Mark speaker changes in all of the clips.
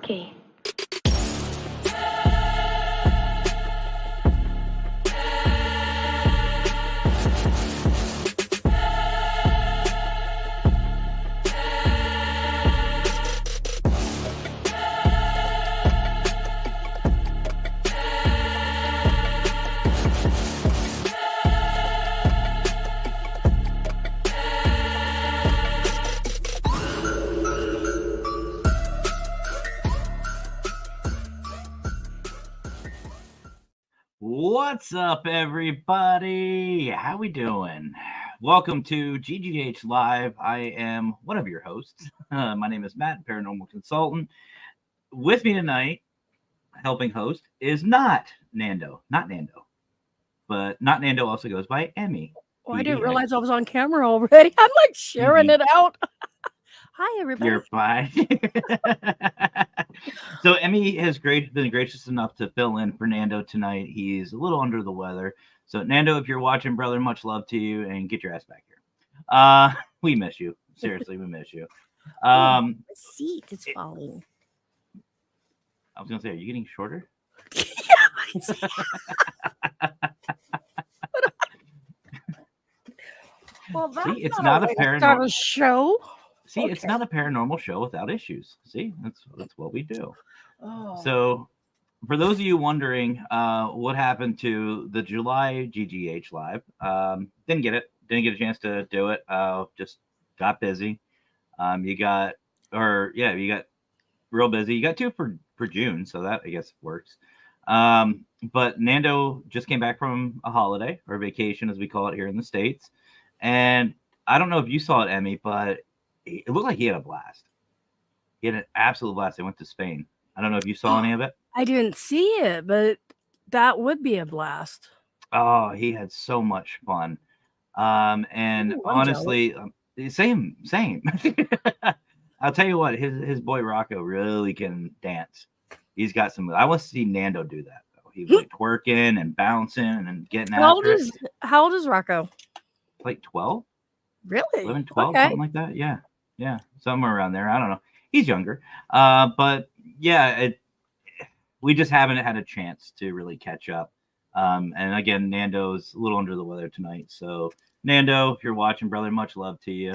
Speaker 1: Okay.
Speaker 2: What's up, everybody? How we doing? Welcome to GGH Live. I am one of your hosts. My name is Matt, paranormal consultant. With me tonight, helping host, is not Nando. But not Nando also goes by Emmy.
Speaker 3: Oh, I didn't realize I was on camera already. I'm like sharing it out. Hi, everybody.
Speaker 2: You're fine. So Emmy has been gracious enough to fill in for Nando tonight. He's a little under the weather. So Nando, if you're watching, brother, much love to you, and get your ass back here. We miss you. Seriously, we miss you.
Speaker 3: My seat is falling.
Speaker 2: I was gonna say, are you getting shorter?
Speaker 3: Well, that's
Speaker 2: See, it's not a paranormal
Speaker 3: show.
Speaker 2: See, okay. It's not a paranormal show without issues. See, that's what we do.
Speaker 3: Oh.
Speaker 2: So, for those of you wondering what happened to the July GGH Live, didn't get a chance to do it. Just got busy. You got real busy. You got two for June, so that I guess works. But Nando just came back from a holiday or vacation, as we call it here in the States, and I don't know if you saw it, Emmy, but it looked like he had a blast. He had an absolute blast. They went to Spain. I don't know if you saw any of it.
Speaker 3: I didn't see it, but that would be a blast.
Speaker 2: Oh, he had so much fun. And honestly, same. I'll tell you what, his boy Rocco really can dance. He's got some. I want to see Nando do that though. He was like twerking and bouncing and getting after it.
Speaker 3: How old is Rocco?
Speaker 2: Like 12.
Speaker 3: Really?
Speaker 2: 11, 12, okay. Something like that. Yeah, somewhere around there. I don't know. He's younger. But yeah, we just haven't had a chance to really catch up. And again, Nando's a little under the weather tonight. So Nando, if you're watching, brother, much love to you.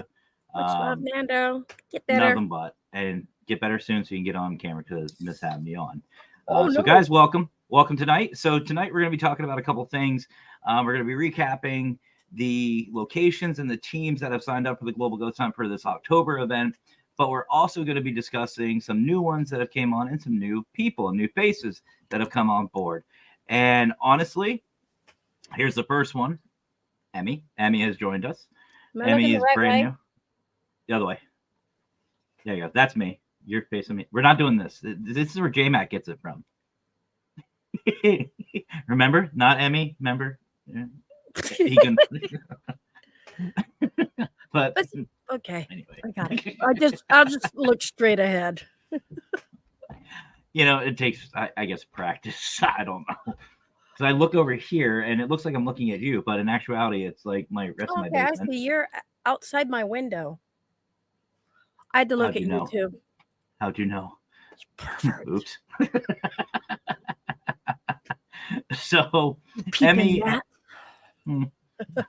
Speaker 3: Much love, Nando. Get better.
Speaker 2: Nothing but. And get better soon so you can get on camera because miss having me on.
Speaker 3: No.
Speaker 2: So guys, welcome tonight. So tonight we're going to be talking about a couple things. We're going to be recapping the locations and the teams that have signed up for the Global Ghost Hunt for this October event, but we're also going to be discussing some new ones that have came on and some new people, new faces that have come on board. And honestly, here's the first one. Emmy has joined us. Emmy is brand new. The other way. There you go. That's me. You're facing me. We're not doing this. This is where J-Mac gets it from. Remember? Not Emmy. Remember? Yeah. He can. But
Speaker 3: okay.
Speaker 2: Anyway,
Speaker 3: I got it. I'll just look straight ahead.
Speaker 2: It takes, I guess, practice. I don't know, because I look over here and it looks like I'm looking at you, but in actuality, it's like my rest of my basement.
Speaker 3: I see. You're outside my window. I had to look at YouTube.
Speaker 2: How'd you know?
Speaker 3: Perfect.
Speaker 2: Oops. So, Emmy.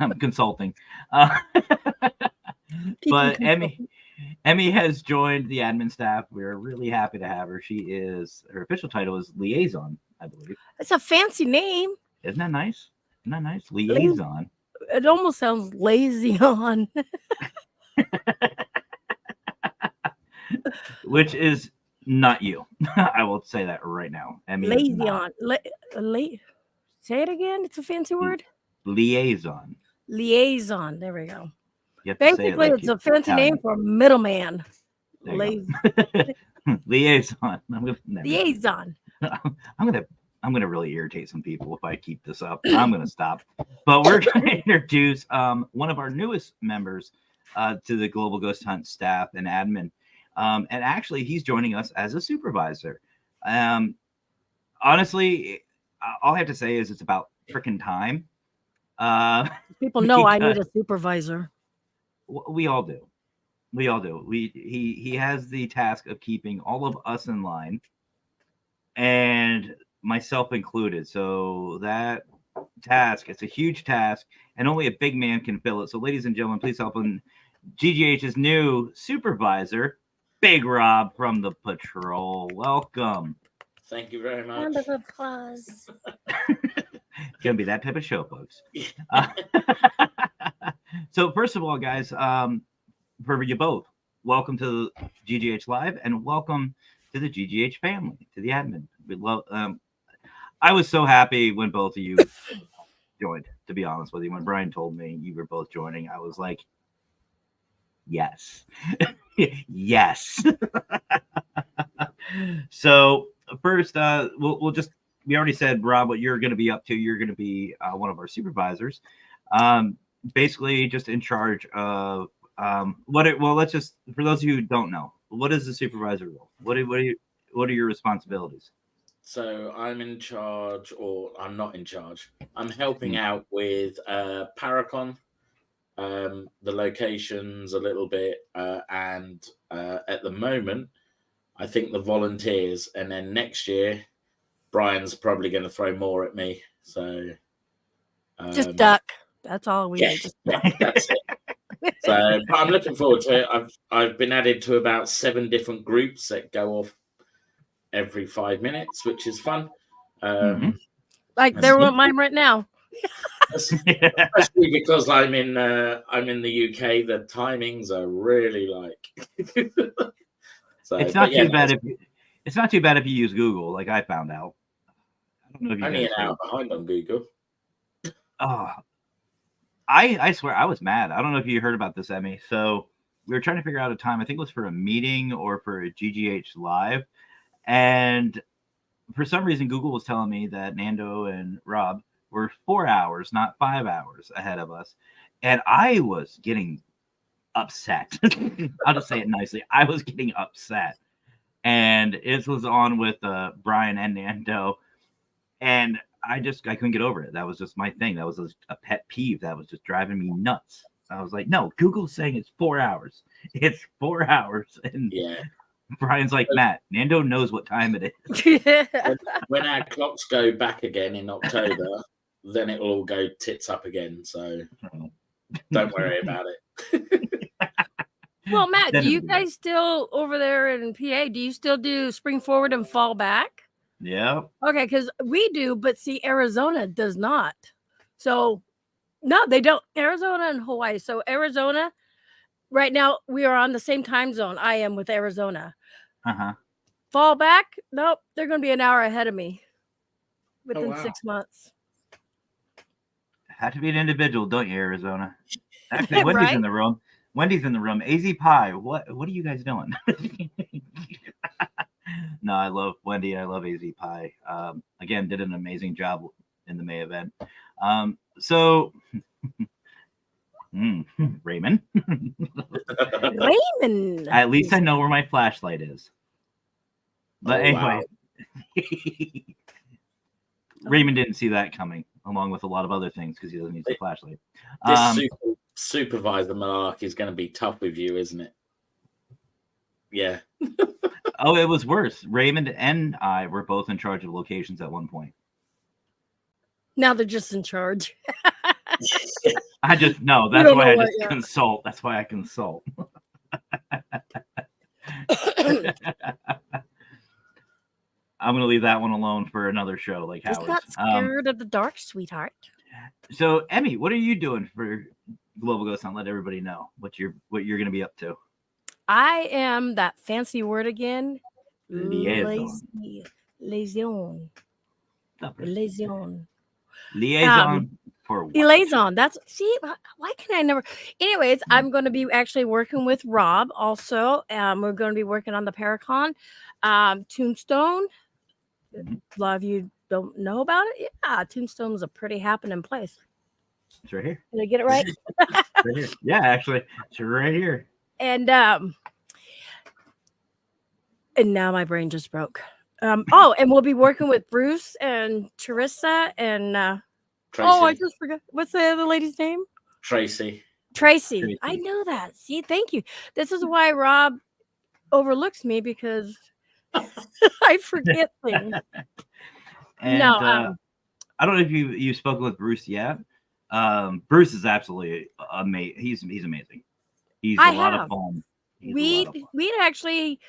Speaker 2: I'm consulting. But Emmy has joined the admin staff. We're really happy to have her. Her official title is liaison, I believe.
Speaker 3: It's a fancy name.
Speaker 2: Isn't that nice? Liaison.
Speaker 3: It almost sounds lazy on.
Speaker 2: Which is not you. I will say that right now. Emmy,
Speaker 3: lazy on. Say it again. It's a fancy word.
Speaker 2: Liaison.
Speaker 3: There we go.
Speaker 2: Basically,
Speaker 3: it's a fancy name for middleman.
Speaker 2: Liaison.
Speaker 3: Liaison.
Speaker 2: I'm gonna really irritate some people if I keep this up. I'm gonna stop. But we're gonna introduce one of our newest members to the Global Ghost Hunt staff and admin. And actually, he's joining us as a supervisor. Honestly, all I have to say is it's about freaking time.
Speaker 3: People know I need a supervisor.
Speaker 2: We all do. He has the task of keeping all of us in line and myself included. So that task, it's a huge task, and only a big man can fill it. So, ladies and gentlemen, please help GGH's new supervisor, Big Rob from the patrol. Welcome.
Speaker 1: Thank you very much.
Speaker 3: Round of applause.
Speaker 2: It's gonna be that type of show, folks. So, first of all, guys, for you both, welcome to GGH Live, and welcome to the GGH family, to the admin. We love. I was so happy when both of you joined. To be honest with you, when Brian told me you were both joining, I was like, yes, yes. So first, we'll just, we already said, Rob, what you're going to be up to. You're going to be one of our supervisors, basically just in charge of well, let's just, for those of you who don't know, what is the supervisor role? What are your responsibilities?
Speaker 1: So I'm in charge, or I'm not in charge. I'm helping out with Paracon, the locations a little bit, and at the moment, I think the volunteers. And then next year, Brian's probably going to throw more at me. So
Speaker 3: Just duck. That's all we
Speaker 1: yeah,
Speaker 3: need.
Speaker 1: that's it. So, but I'm looking forward to it. I've been added to about 7 different groups that go off every 5 minutes, which is fun.
Speaker 3: Like they're with mine right now.
Speaker 1: Especially because I'm in the UK. The timings are really like. So
Speaker 2: it's not too bad it's not too bad if you use Google, like I found out. I don't know if you
Speaker 1: only an hour behind on Google.
Speaker 2: Oh, I swear I was mad. I don't know if you heard about this, Emmy. So we were trying to figure out a time. I think it was for a meeting or for a GGH Live. And for some reason, Google was telling me that Nando and Rob were 4 hours, not 5 hours ahead of us. And I was getting upset. I'll just say it nicely. I was getting upset. And it was on with Brian and Nando. And I couldn't get over it. That was just my thing. That was a pet peeve that was just driving me nuts. I was like, no, Google's saying it's 4 hours. It's 4 hours. And
Speaker 1: yeah.
Speaker 2: Brian's like, Matt, Nando knows what time it is.
Speaker 1: When our clocks go back again in October, then it'll all go tits up again. So don't worry about it.
Speaker 3: Well, Matt, do you guys still over there in PA, do you still do spring forward and fall back?
Speaker 2: Yeah.
Speaker 3: Okay, because we do, but see, Arizona does not. So, no, they don't. Arizona and Hawaii. So, Arizona, right now, we are on the same time zone I am with Arizona. Fall back, nope, they're going to be an hour ahead of me within 6 months.
Speaker 2: Have to be an individual, don't you, Arizona? Actually, Wendy's
Speaker 3: right?
Speaker 2: in the room. Wendy's in the room. AZ Pie, what are you guys doing? No, I love Wendy. I love AZ Pie. Again, did an amazing job in the May event. So, Raymond.
Speaker 3: Raymond.
Speaker 2: At least I know where my flashlight is. But anyway, Raymond didn't see that coming, along with a lot of other things, because he doesn't use the flashlight.
Speaker 1: This supervisor malarkey is going to be tough with you, isn't it? Yeah.
Speaker 2: Oh, it was worse. Raymond and I were both in charge of locations at one point.
Speaker 3: Now they're just in charge.
Speaker 2: I just know. That's why I just consult. That's why I consult. I'm going to leave that one alone for another show like Howard's.
Speaker 3: Not scared of the dark, sweetheart.
Speaker 2: So, Emmy, what are you doing for Global Ghost Hunt? Let everybody know what you're going to be up to.
Speaker 3: I am that fancy word again.
Speaker 2: Liaison. Liaison for what?
Speaker 3: Liaison. That's, see, why can I never? Anyways, I'm going to be actually working with Rob also. We're going to be working on the Paracon. Tombstone. A lot of you don't know about it. Yeah, Tombstone is a pretty happening place.
Speaker 2: It's right here.
Speaker 3: Did I get it right?
Speaker 2: Right here. Yeah, actually, it's right here.
Speaker 3: And now my brain just broke. And we'll be working with Bruce and Teresa and
Speaker 1: Tracy.
Speaker 3: I just forgot. What's the other lady's name?
Speaker 1: Tracy.
Speaker 3: I know that. See, thank you. This is why Rob overlooks me, because I forget things.
Speaker 2: And
Speaker 3: No,
Speaker 2: I don't know if you've spoken with Bruce yet. Bruce is absolutely amazing. He's amazing. He's
Speaker 3: I
Speaker 2: a lot of
Speaker 3: have.
Speaker 2: fun. He's a lot of fun.
Speaker 3: We actually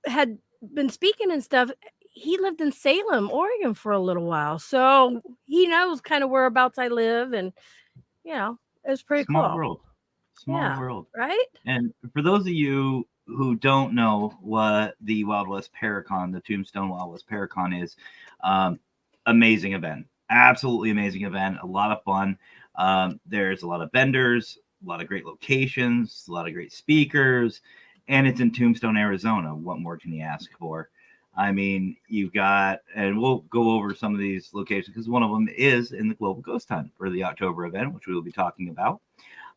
Speaker 3: had been speaking and stuff. He lived in Salem, Oregon for a little while, so he knows kind of whereabouts I live, and you know, it was pretty
Speaker 2: Small
Speaker 3: cool.
Speaker 2: world. Small
Speaker 3: Yeah,
Speaker 2: world.
Speaker 3: right?
Speaker 2: And for those of you who don't know what the Wild West Paracon, the Tombstone Wild West Paracon is, amazing event. Absolutely amazing event. A lot of fun. There's a lot of vendors, a lot of great locations, a lot of great speakers, and it's in Tombstone, Arizona. What more can you ask for? I mean, you've got, and we'll go over some of these locations because one of them is in the Global Ghost Hunt for the October event, which we will be talking about.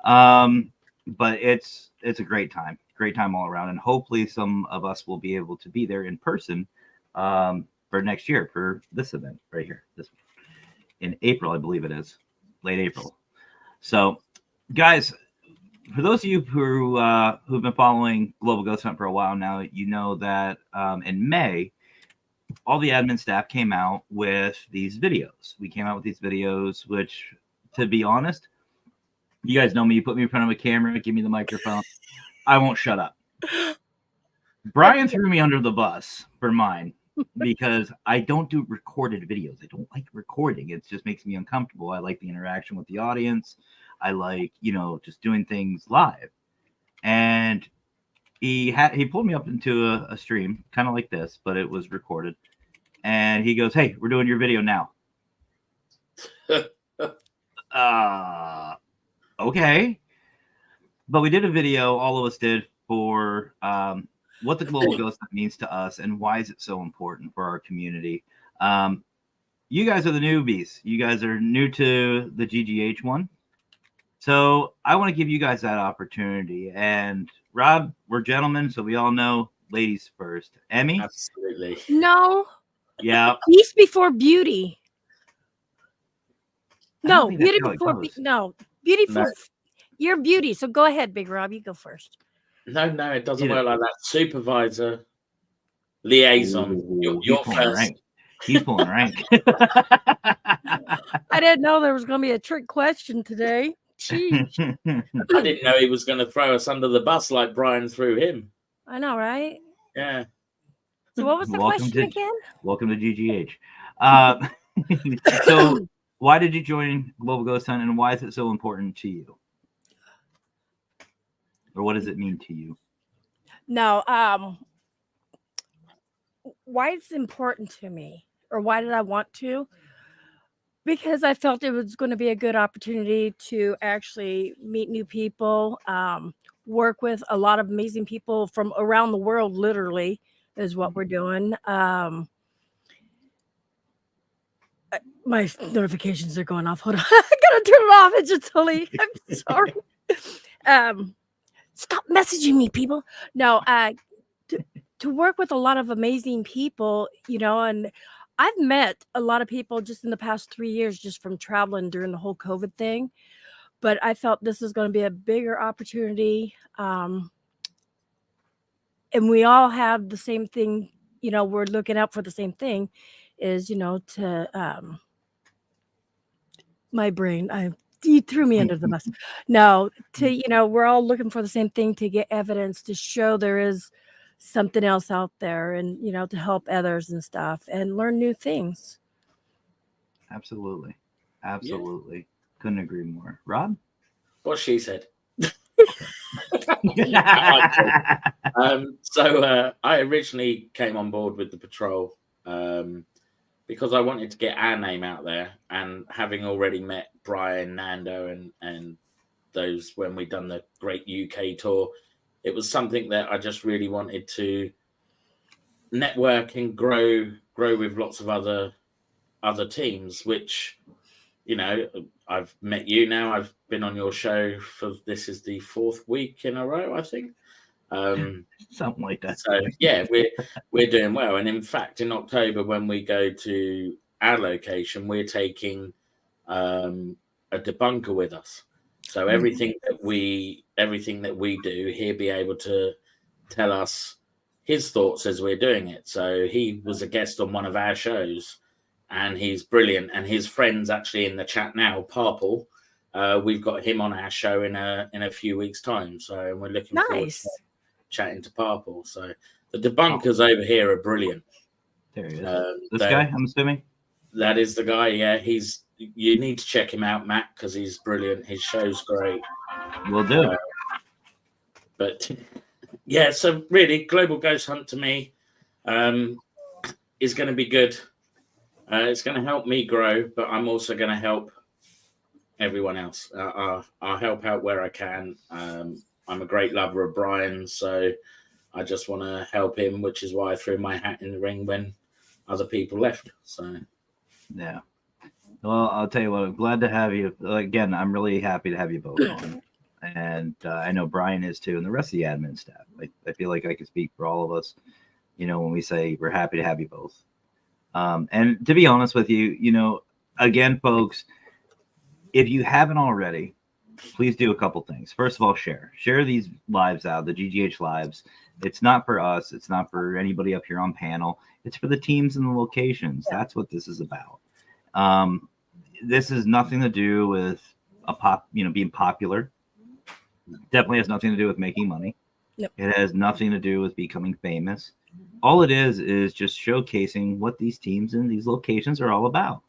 Speaker 2: But it's a great time all around, and hopefully some of us will be able to be there in person for next year for this event right here, this in April, I believe it is, late April. So, guys, for those of you who've been following Global Ghost Hunt for a while now, you know that in May, all the admin staff came out with these videos. We came out with these videos, which, to be honest, you guys know me. You put me in front of a camera, give me the microphone, I won't shut up. Brian threw me under the bus for mine because I don't do recorded videos. I don't like recording. It just makes me uncomfortable. I like the interaction with the audience. I like, just doing things live. And he pulled me up into a stream, kind of like this, but it was recorded. And he goes, "Hey, we're doing your video now." Okay. But we did a video, all of us did, for what the Global Ghost Hunt means to us and why is it so important for our community. You guys are the newbies. You guys are new to the GGH one. So I want to give you guys that opportunity. And Rob, we're gentlemen, so we all know ladies first. Emmy?
Speaker 1: Absolutely.
Speaker 3: No.
Speaker 2: Yeah.
Speaker 3: Beast before beauty. No, beauty before beauty for your beauty. So go ahead, Big Rob. You go first.
Speaker 1: No, it doesn't work like that. Supervisor, liaison. You're first.
Speaker 2: Rank. He's pulling rank.
Speaker 3: I didn't know there was going to be a trick question today. Jeez.
Speaker 1: I didn't know he was going to throw us under the bus like Brian threw him.
Speaker 3: I know, right?
Speaker 1: Yeah.
Speaker 3: So what was the question again?
Speaker 2: Welcome to GGH. So why did you join Global Ghost Hunt, and why is it so important to you? Or what does it mean to you?
Speaker 3: No, why it's important to me, or why did I want to? Because I felt it was going to be a good opportunity to actually meet new people, work with a lot of amazing people from around the world, literally, is what we're doing. My notifications are going off. Hold on. I gotta turn it off. It's just totally, I'm sorry. Stop messaging me, people. No, to work with a lot of amazing people, and I've met a lot of people just in the past 3 years, just from traveling during the whole COVID thing. But I felt this is going to be a bigger opportunity. And we all have the same thing, we're looking out for the same thing is, to, my brain, you threw me under the bus. No, we're all looking for the same thing, to get evidence to show there is something else out there, and to help others and stuff and learn new things.
Speaker 2: Absolutely. Couldn't agree more. Rob?
Speaker 1: What she said. I originally came on board with the patrol because I wanted to get our name out there, and having already met Brian, Nando, and those when we done the great UK tour, it was something that I just really wanted to network and grow with lots of other teams, which, I've met you now. I've been on your show for, this is the 4th week in a row, I think.
Speaker 2: Something like that.
Speaker 1: So yeah, we're doing well. And in fact, in October, when we go to our location, we're taking a debunker with us. So everything that we do, he'll be able to tell us his thoughts as we're doing it. So he was a guest on one of our shows, and he's brilliant. And his friend's actually in the chat now, Parpel. We've got him on our show in a few weeks' time. So we're looking forward to chatting to Parpel. So the debunkers over here are brilliant.
Speaker 2: There he is. This guy, I'm assuming?
Speaker 1: That is the guy, yeah. You need to check him out, Matt, because he's brilliant. His show's great.
Speaker 2: Will do.
Speaker 1: But yeah, so really, Global Ghost Hunt to me is going to be good. It's going to help me grow, but I'm also going to help everyone else. I'll help out where I can. I'm a great lover of Brian, so I just want to help him, which is why I threw my hat in the ring when other people left. So
Speaker 2: yeah. Well, I'll tell you what, I'm glad to have you. Again, I'm really happy to have you both on. And I know Brian is too, and the rest of the admin staff. I feel like I can speak for all of us, when we say we're happy to have you both. And to be honest with you, again, folks, if you haven't already, please do a couple things. First of all, share these lives out, the GGH lives. It's not for us. It's not for anybody up here on panel. It's for the teams and the locations. Yeah. That's what this is about. This has nothing to do with being popular. Definitely has nothing to do with making money. Yep. It has nothing to do with becoming famous. All it is just showcasing what these teams and these locations are all about.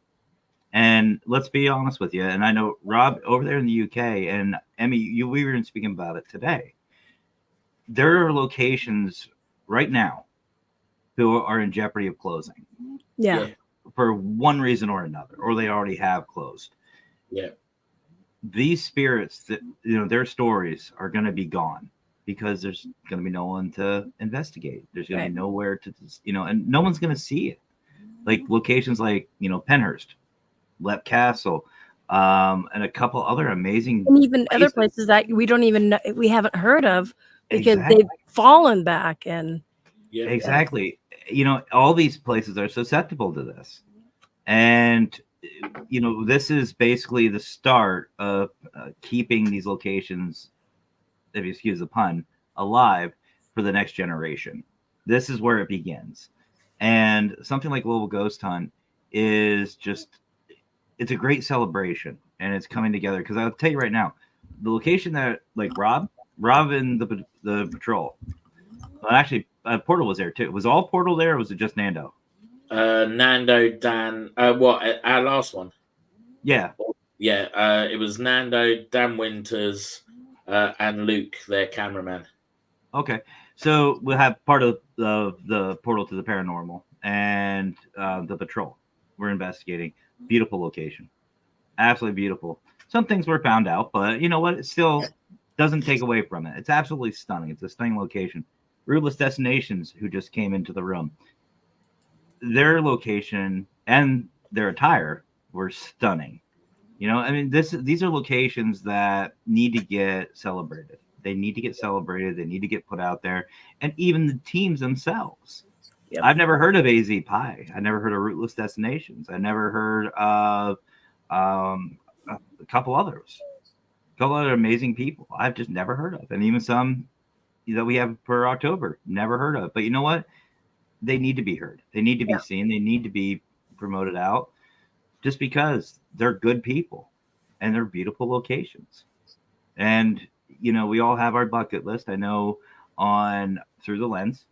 Speaker 2: And let's be honest with you. And I know Rob over there in the UK and Emmy, we were speaking about it today. There are locations right now who are in jeopardy of closing.
Speaker 3: Yeah.
Speaker 2: For one reason or another, or they already have closed.
Speaker 1: Yeah.
Speaker 2: These spirits that, their stories are going to be gone because there's going to be no one to investigate. There's going to be nowhere to, and no one's going to see it. Like locations like, Penhurst, Lep Castle, and a couple other amazing
Speaker 3: and even places. Other places that we don't even know, we haven't heard of because
Speaker 2: exactly.
Speaker 3: they've fallen back. And
Speaker 2: yeah, exactly. All these places are susceptible to this. And, this is basically the start of keeping these locations, if you excuse the pun, alive for the next generation. This is where it begins. And something like Global Ghost Hunt is it's a great celebration, and it's coming together. Because I'll tell you right now, the location that, like Rob and the patrol, well, actually, Portal was there too. Was all Portal there, or was it just Nando?
Speaker 1: Nando, Dan, our last one?
Speaker 2: Yeah.
Speaker 1: Yeah, it was Nando, Dan Winters, and Luke, their cameraman.
Speaker 2: Okay. So we'll have part of the Portal to the Paranormal and the patrol. We're investigating. Beautiful location. Absolutely beautiful. Some things were found out, but you know what? It still doesn't take away from it. It's absolutely stunning. It's a stunning location. Rootless Destinations, who just came into the room, their location and their attire were stunning. These are locations that need to get celebrated. They need to get celebrated. They need to get put out there. And even the teams themselves. Yep. I've never heard of AZ Pie. I never heard of Rootless Destinations. I never heard of a couple other amazing people I've just never heard of. And even some that we have for October, never heard of. But you know what? They need to be heard. They need to be seen. They need to be promoted out just because they're good people and they're beautiful locations. And, we all have our bucket list. I know on Through the Lens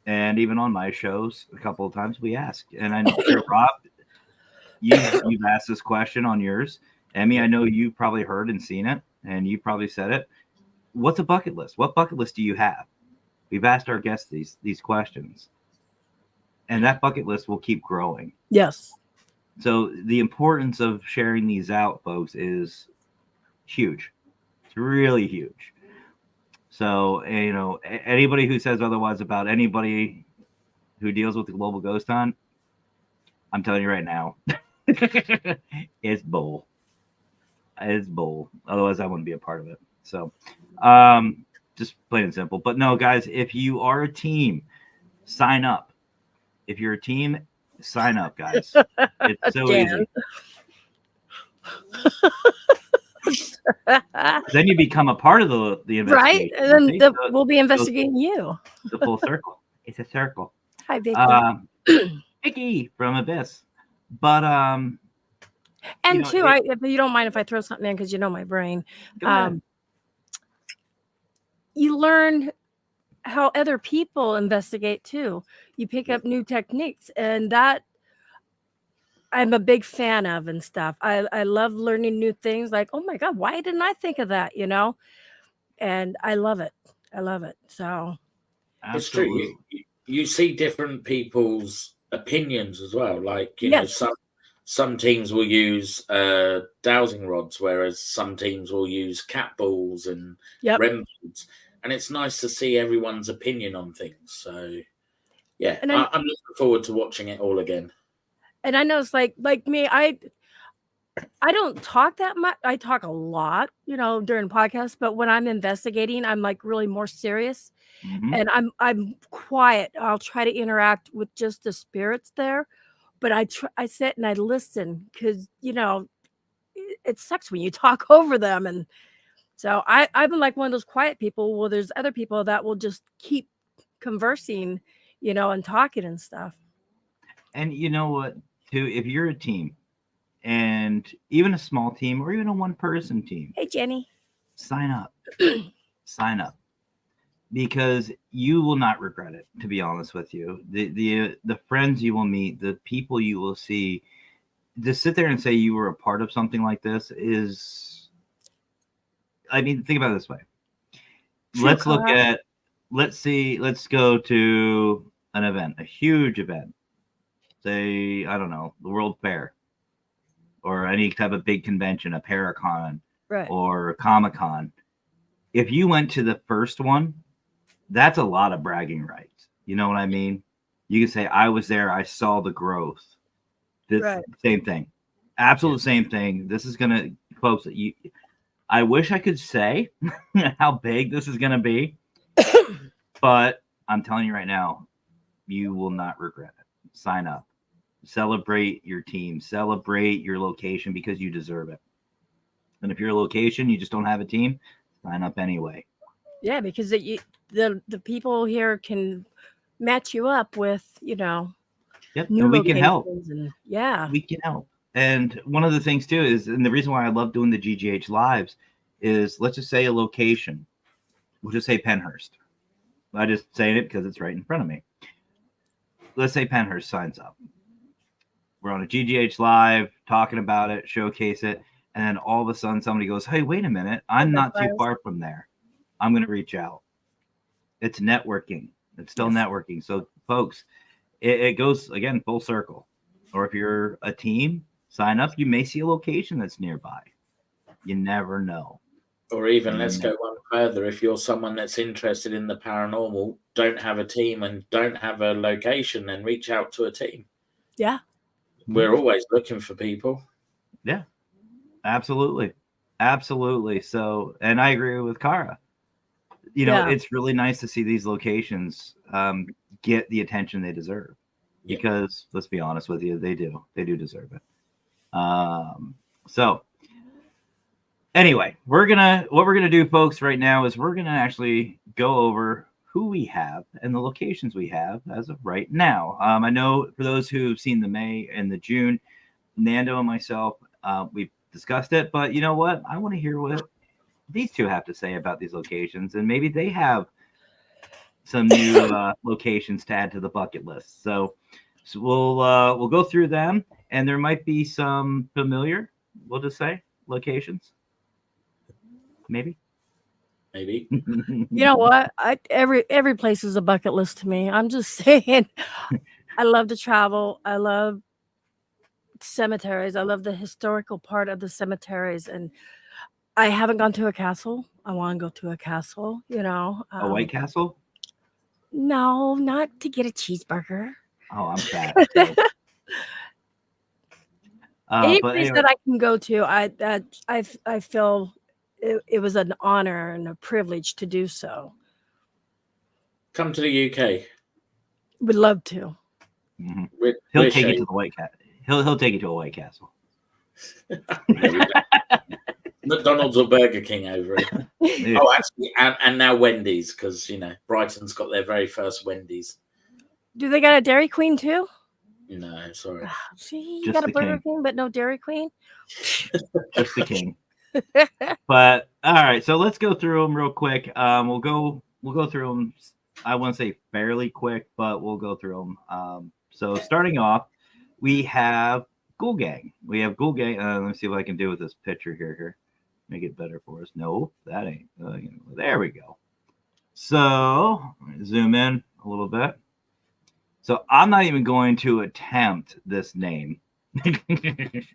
Speaker 2: and even on my shows a couple of times we ask. And I know, Rob, you've asked this question on yours. Emmy, I know you probably heard and seen it, and you probably said it. What's a bucket list? What bucket list do you have? We've asked our guests these questions. And that bucket list will keep growing.
Speaker 3: Yes.
Speaker 2: So the importance of sharing these out, folks, is huge. It's really huge. So, anybody who says otherwise about anybody who deals with the Global Ghost Hunt, I'm telling you right now, it's bull. It's bull. Otherwise, I wouldn't be a part of it. So, just plain and simple. But no, guys, if you are a team, sign up. If you're a team, sign up, guys. It's so easy. Then you become a part of the investigation.
Speaker 3: Right? And then we'll be investigating you.
Speaker 2: The full circle. It's a circle.
Speaker 3: Hi, Vicky.
Speaker 2: Vicky from Abyss. But
Speaker 3: and
Speaker 2: you know,
Speaker 3: too, if you don't mind if I throw something in, because you know my brain.
Speaker 2: go ahead.
Speaker 3: You learn how other people investigate too. You pick up new techniques, and that I'm a big fan of and stuff. I love learning new things. Like, oh my God, why didn't I think of that? And I love it. I love it. So
Speaker 1: it's true.
Speaker 2: Absolutely.
Speaker 1: You see different people's opinions as well. Like,
Speaker 3: yes,
Speaker 1: some teams will use dowsing rods, whereas some teams will use cat balls and
Speaker 3: yep.
Speaker 1: REM foods. And it's nice to see everyone's opinion on things. So yeah,
Speaker 3: And
Speaker 1: I'm looking forward to watching it all again.
Speaker 3: And I know it's like me, I don't talk that much. I talk a lot, during podcasts, but when I'm investigating, I'm like really more serious.
Speaker 2: Mhm.
Speaker 3: And I'm quiet. I'll try to interact with just the spirits there, but I sit and I listen, because it sucks when you talk over them. And so I've been like one of those quiet people. Well, there's other people that will just keep conversing, and talking and stuff.
Speaker 2: And you know what, too, if you're a team, and even a small team or even a one-person team,
Speaker 3: Hey, Jenny.
Speaker 2: sign up. Sign up. Because you will not regret it, to be honest with you. The friends you will meet, the people you will see, to sit there and say you were a part of something like this is, I mean, think about it this way. Let's go to an event, a huge event. Say, I don't know, the World Fair or any type of big convention, a Paracon
Speaker 3: Right.
Speaker 2: or Comic-Con. If you went to the first one, that's a lot of bragging rights. You know what I mean? You can say, I was there, I saw the growth. This
Speaker 3: Right.
Speaker 2: same thing. Absolute same thing. This is gonna, folks, I wish I could say how big this is gonna be, but I'm telling you right now, you will not regret it. Sign up. Celebrate your team. Celebrate your location, because you deserve it. And if you're a location, you just don't have a team, sign up anyway.
Speaker 3: Yeah, because the people here can match you up with,
Speaker 2: Yep.
Speaker 3: new
Speaker 2: And we can help.
Speaker 3: locations. And yeah.
Speaker 2: We can help. And one of the things too is, and the reason why I love doing the GGH lives is, let's just say a location. We'll just say Penhurst. I just saying it because it's right in front of me. Let's say Penhurst signs up. We're on a GGH live talking about it, showcase it, and then all of a sudden somebody goes, hey, wait a minute, I'm not too far from there. I'm going to reach out. It's networking. It's still networking. So folks, it goes again full circle. Or if you're a team, sign up. You may see a location that's nearby. You never know.
Speaker 1: Or even let's go one further. If you're someone that's interested in the paranormal, don't have a team and don't have a location, then reach out to a team.
Speaker 3: Yeah.
Speaker 1: We're always looking for people.
Speaker 2: Yeah, absolutely. Absolutely. So, and I agree with Kara. It's really nice to see these locations get the attention they deserve, because let's be honest with you, they do deserve it. So anyway, what we're gonna do, folks, right now is we're gonna actually go over who we have and the locations we have as of right now. I know for those who've seen the May and the June, Nando and myself, we've discussed it, but you know what? I want to hear what these two have to say about these locations, and maybe they have some new locations to add to the bucket list. So we'll go through them, and there might be some familiar, we'll just say, locations. Maybe.
Speaker 3: You know what? Every place is a bucket list to me. I'm just saying. I love to travel. I love cemeteries. I love the historical part of the cemeteries, and I haven't gone to a castle. I want to go to a castle.
Speaker 2: A White Castle?
Speaker 3: No, not to get a cheeseburger.
Speaker 2: Oh, I'm fat.
Speaker 3: Any
Speaker 2: But
Speaker 3: place
Speaker 2: anyway,
Speaker 3: that I can go to, I feel it was an honor and a privilege to do so.
Speaker 1: Come to the UK.
Speaker 3: Would love to.
Speaker 2: mm-hmm. He'll take you to the White Castle. He'll take you to a White Castle.
Speaker 1: McDonald's or Burger King over it. Oh, actually, and now Wendy's, because Brighton's got their very first Wendy's.
Speaker 3: Do they got a Dairy Queen too?
Speaker 1: No, sorry.
Speaker 3: See, you
Speaker 2: Just
Speaker 3: got a
Speaker 2: the
Speaker 3: Burger
Speaker 2: king.
Speaker 3: King, but no Dairy Queen.
Speaker 2: Just the king. But all right, so let's go through them real quick. We'll go through them. I won't say fairly quick, but we'll go through them. So starting off, we have Ghoul Gang. We have Ghoul Gang. Let me see what I can do with this picture here. Make it better for us. No, that ain't. There we go. So zoom in a little bit. So I'm not even going to attempt this name.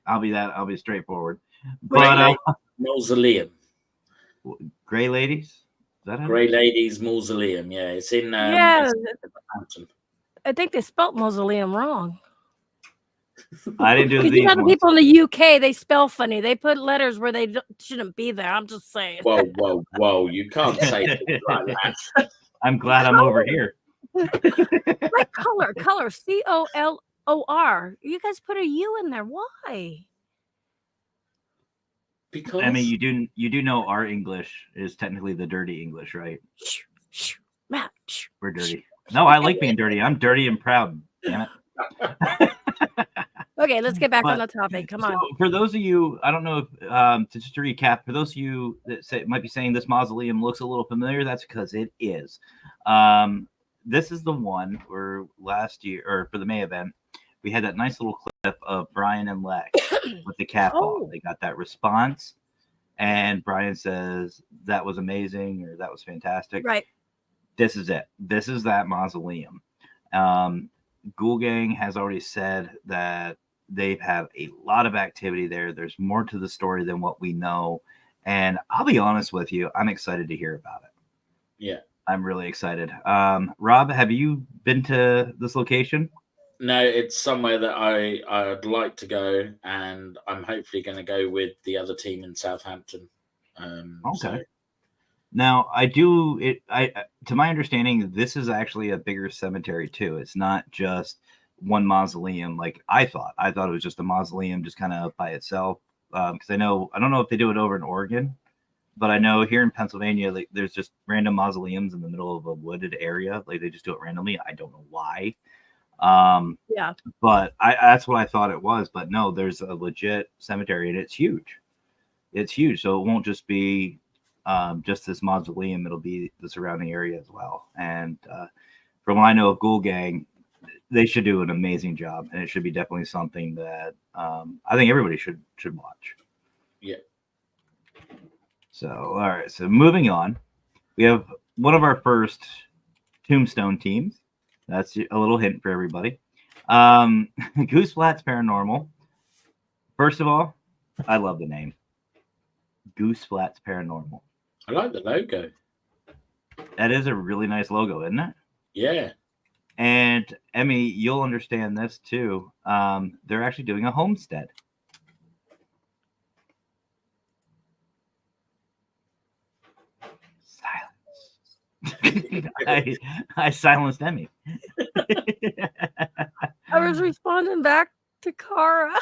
Speaker 2: I'll be straightforward. But
Speaker 1: Mausoleum.
Speaker 2: Gray Ladies. Is that it?
Speaker 1: Grey Ladies Mausoleum. Yeah, it's in
Speaker 3: Yeah,
Speaker 1: Southampton.
Speaker 3: I think they spelt mausoleum wrong.
Speaker 2: I didn't do
Speaker 3: Because
Speaker 2: these
Speaker 3: you know the
Speaker 2: ones.
Speaker 3: people in the UK, they spell funny. They put letters where they shouldn't be there. I'm just saying.
Speaker 1: Whoa! You can't say things like that.
Speaker 2: I'm glad I'm over here.
Speaker 3: Like color, COLOR. You guys put a U in there. Why?
Speaker 1: Because
Speaker 2: I mean, you do know our English is technically the dirty English, right? We're dirty. No, I like being dirty. I'm dirty and proud. Damn it.
Speaker 3: Okay, let's get back on the topic. Come on.
Speaker 2: For those of you, I don't know if just to recap, for those of you that might be saying this mausoleum looks a little familiar, that's because it is. This is the one where last year, or for the May event, we had that nice little clip of Brian and Lex with the cat ball. They got that response, and Brian says that was amazing or that was fantastic.
Speaker 3: Right.
Speaker 2: This is it. This is that mausoleum. Ghoul Gang has already said that they have a lot of activity there. There's more to the story than what we know. And I'll be honest with you, I'm excited to hear about it.
Speaker 1: Yeah.
Speaker 2: I'm really excited. Rob, have you been to this location?
Speaker 1: No, it's somewhere that I'd like to go, and I'm hopefully going to go with the other team in Southampton.
Speaker 2: Okay.
Speaker 1: So.
Speaker 2: Now, to my understanding, this is actually a bigger cemetery too. It's not just one mausoleum like I thought. I thought it was just a mausoleum just kind of by itself. Because I don't know if they do it over in Oregon, but I know here in Pennsylvania, like, there's just random mausoleums in the middle of a wooded area. Like they just do it randomly. I don't know why.
Speaker 3: Yeah.
Speaker 2: But that's what I thought it was. But no, there's a legit cemetery and it's huge. It's huge. So it won't just be just this mausoleum, it'll be the surrounding area as well. And from what I know of Ghoul Gang, they should do an amazing job, and it should be definitely something that I think everybody should watch.
Speaker 1: Yeah.
Speaker 2: So all right, so moving on, we have one of our first Tombstone teams. That's a little hint for everybody. Goose Flats Paranormal. First of all, I love the name. Goose Flats Paranormal.
Speaker 1: I like the logo.
Speaker 2: That is a really nice logo, isn't it?
Speaker 1: Yeah.
Speaker 2: And Emmy, you'll understand this too. They're actually doing a homestead. Silence. I silenced Emmy.
Speaker 3: I was responding back to Cara.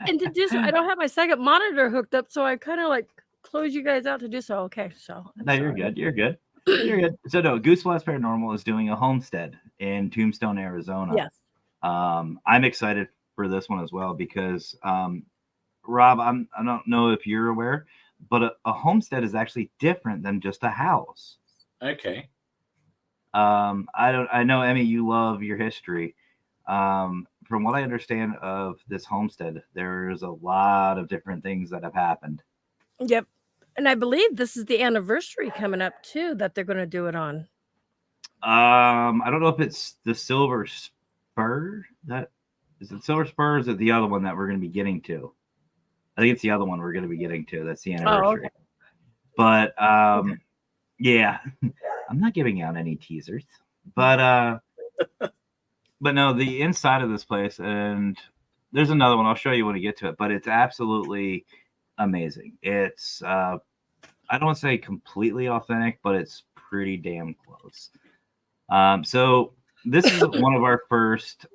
Speaker 3: And to do so, I don't have my second monitor hooked up, so I kind of like close you guys out to do so. Okay, so
Speaker 2: no, you're good. You're good. You're good. So no, Goose Flats Paranormal is doing a homestead in Tombstone, Arizona.
Speaker 3: Yes.
Speaker 2: I'm excited for this one as well because Rob, I don't know if you're aware, but a homestead is actually different than just a house.
Speaker 1: Okay.
Speaker 2: I know, Emmy, you love your history. From what I understand of this homestead, there's a lot of different things that have happened.
Speaker 3: Yep. And I believe this is the anniversary coming up too that they're going to do it on.
Speaker 2: I don't know if it's the Silver Spur. That is it. Silver Spur, or is it the other one that we're going to be getting to? I think it's the other one we're going to be getting to. That's the anniversary.
Speaker 3: Oh, okay.
Speaker 2: But yeah, I'm not giving out any teasers. But no, the inside of this place, and there's another one I'll show you when we get to it. But it's absolutely amazing. It's I don't want to say completely authentic, but it's pretty damn close. So this is one of our first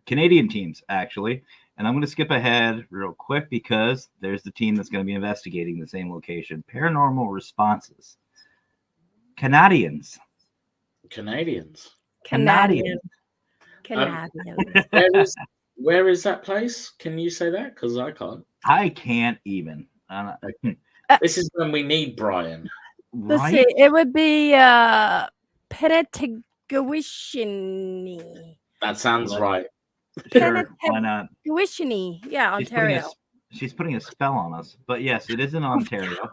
Speaker 2: Canadian teams, actually. And I'm going to skip ahead real quick because there's the team that's going to be investigating the same location. Paranormal Responses. Canadians.
Speaker 1: Canadians.
Speaker 3: Canadian.
Speaker 1: Um,
Speaker 3: Canadian.
Speaker 1: where is that place? Can you say that? Because I can't.
Speaker 2: I can't even.
Speaker 1: Okay. This is when we need Brian.
Speaker 3: Let's
Speaker 2: Right?
Speaker 3: see. It would be Penetegwishini.
Speaker 1: That sounds right.
Speaker 2: Sure. Why not?
Speaker 3: Penetegwishini. Yeah, Ontario.
Speaker 2: She's putting a spell on us. But yes, it is in Ontario.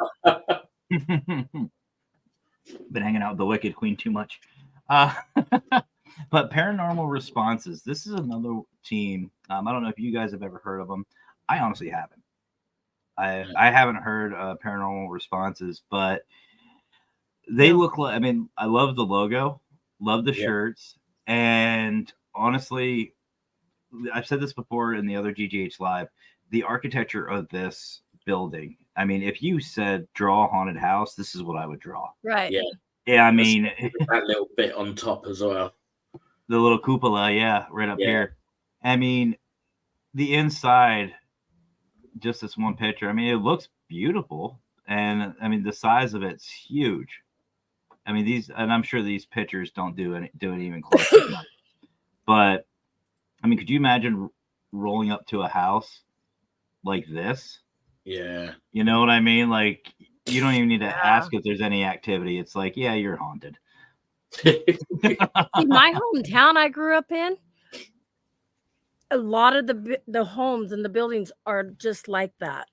Speaker 2: Been hanging out with the Wicked Queen too much. But Paranormal Responses. This is another team. I don't know if you guys have ever heard of them. I honestly haven't. I haven't heard Paranormal Responses, but they look like. I mean, I love the logo, love the shirts, and honestly, I've said this before in the other GGH Live. The architecture of this building. I mean, if you said draw a haunted house, this is what I would draw.
Speaker 3: Right.
Speaker 1: Yeah.
Speaker 2: Yeah, I mean
Speaker 1: that little bit on top as well.
Speaker 2: The little cupola, right up here. I mean, the inside, just this one picture. I mean, it looks beautiful, and I mean the size of it's huge. I mean and I'm sure these pictures don't do it even close to that. But I mean, could you imagine rolling up to a house like this?
Speaker 1: Yeah.
Speaker 2: You know what I mean? Like, you don't even need to ask if there's any activity. It's like, yeah, you're haunted.
Speaker 3: See, my hometown I grew up in, a lot of the homes and the buildings are just like that.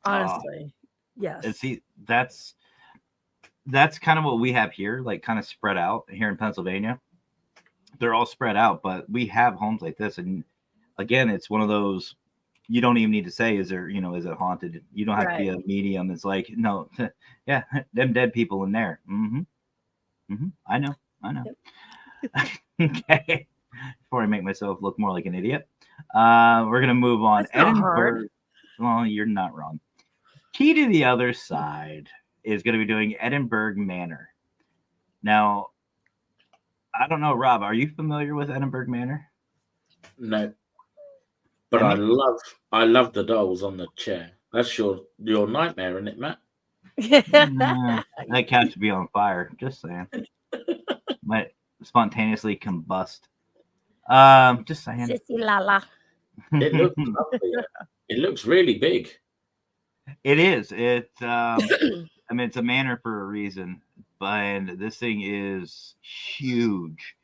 Speaker 3: Honestly. Yes.
Speaker 2: And see, that's kind of what we have here, like kind of spread out here in Pennsylvania. They're all spread out, but we have homes like this. And again, it's one of those, you don't even need to say, is it haunted? You don't have to be a medium. It's like, no, yeah, them dead people in there. I know. Yep. Okay. Before I make myself look more like an idiot, we're going to move on.
Speaker 3: That's not hard.
Speaker 2: Well, you're not wrong. Key to the Other Side is going to be doing Edinburgh Manor. Now, I don't know, Rob, are you familiar with Edinburgh Manor?
Speaker 1: No. But I love the dolls on the chair. That's your nightmare, isn't it, Matt?
Speaker 2: That couch would be on fire. Just saying. Might spontaneously combust. Just saying.
Speaker 3: Sissy Lala.
Speaker 1: It looks lovely. It looks really big.
Speaker 2: It is. I mean, it's a manor for a reason, but this thing is huge.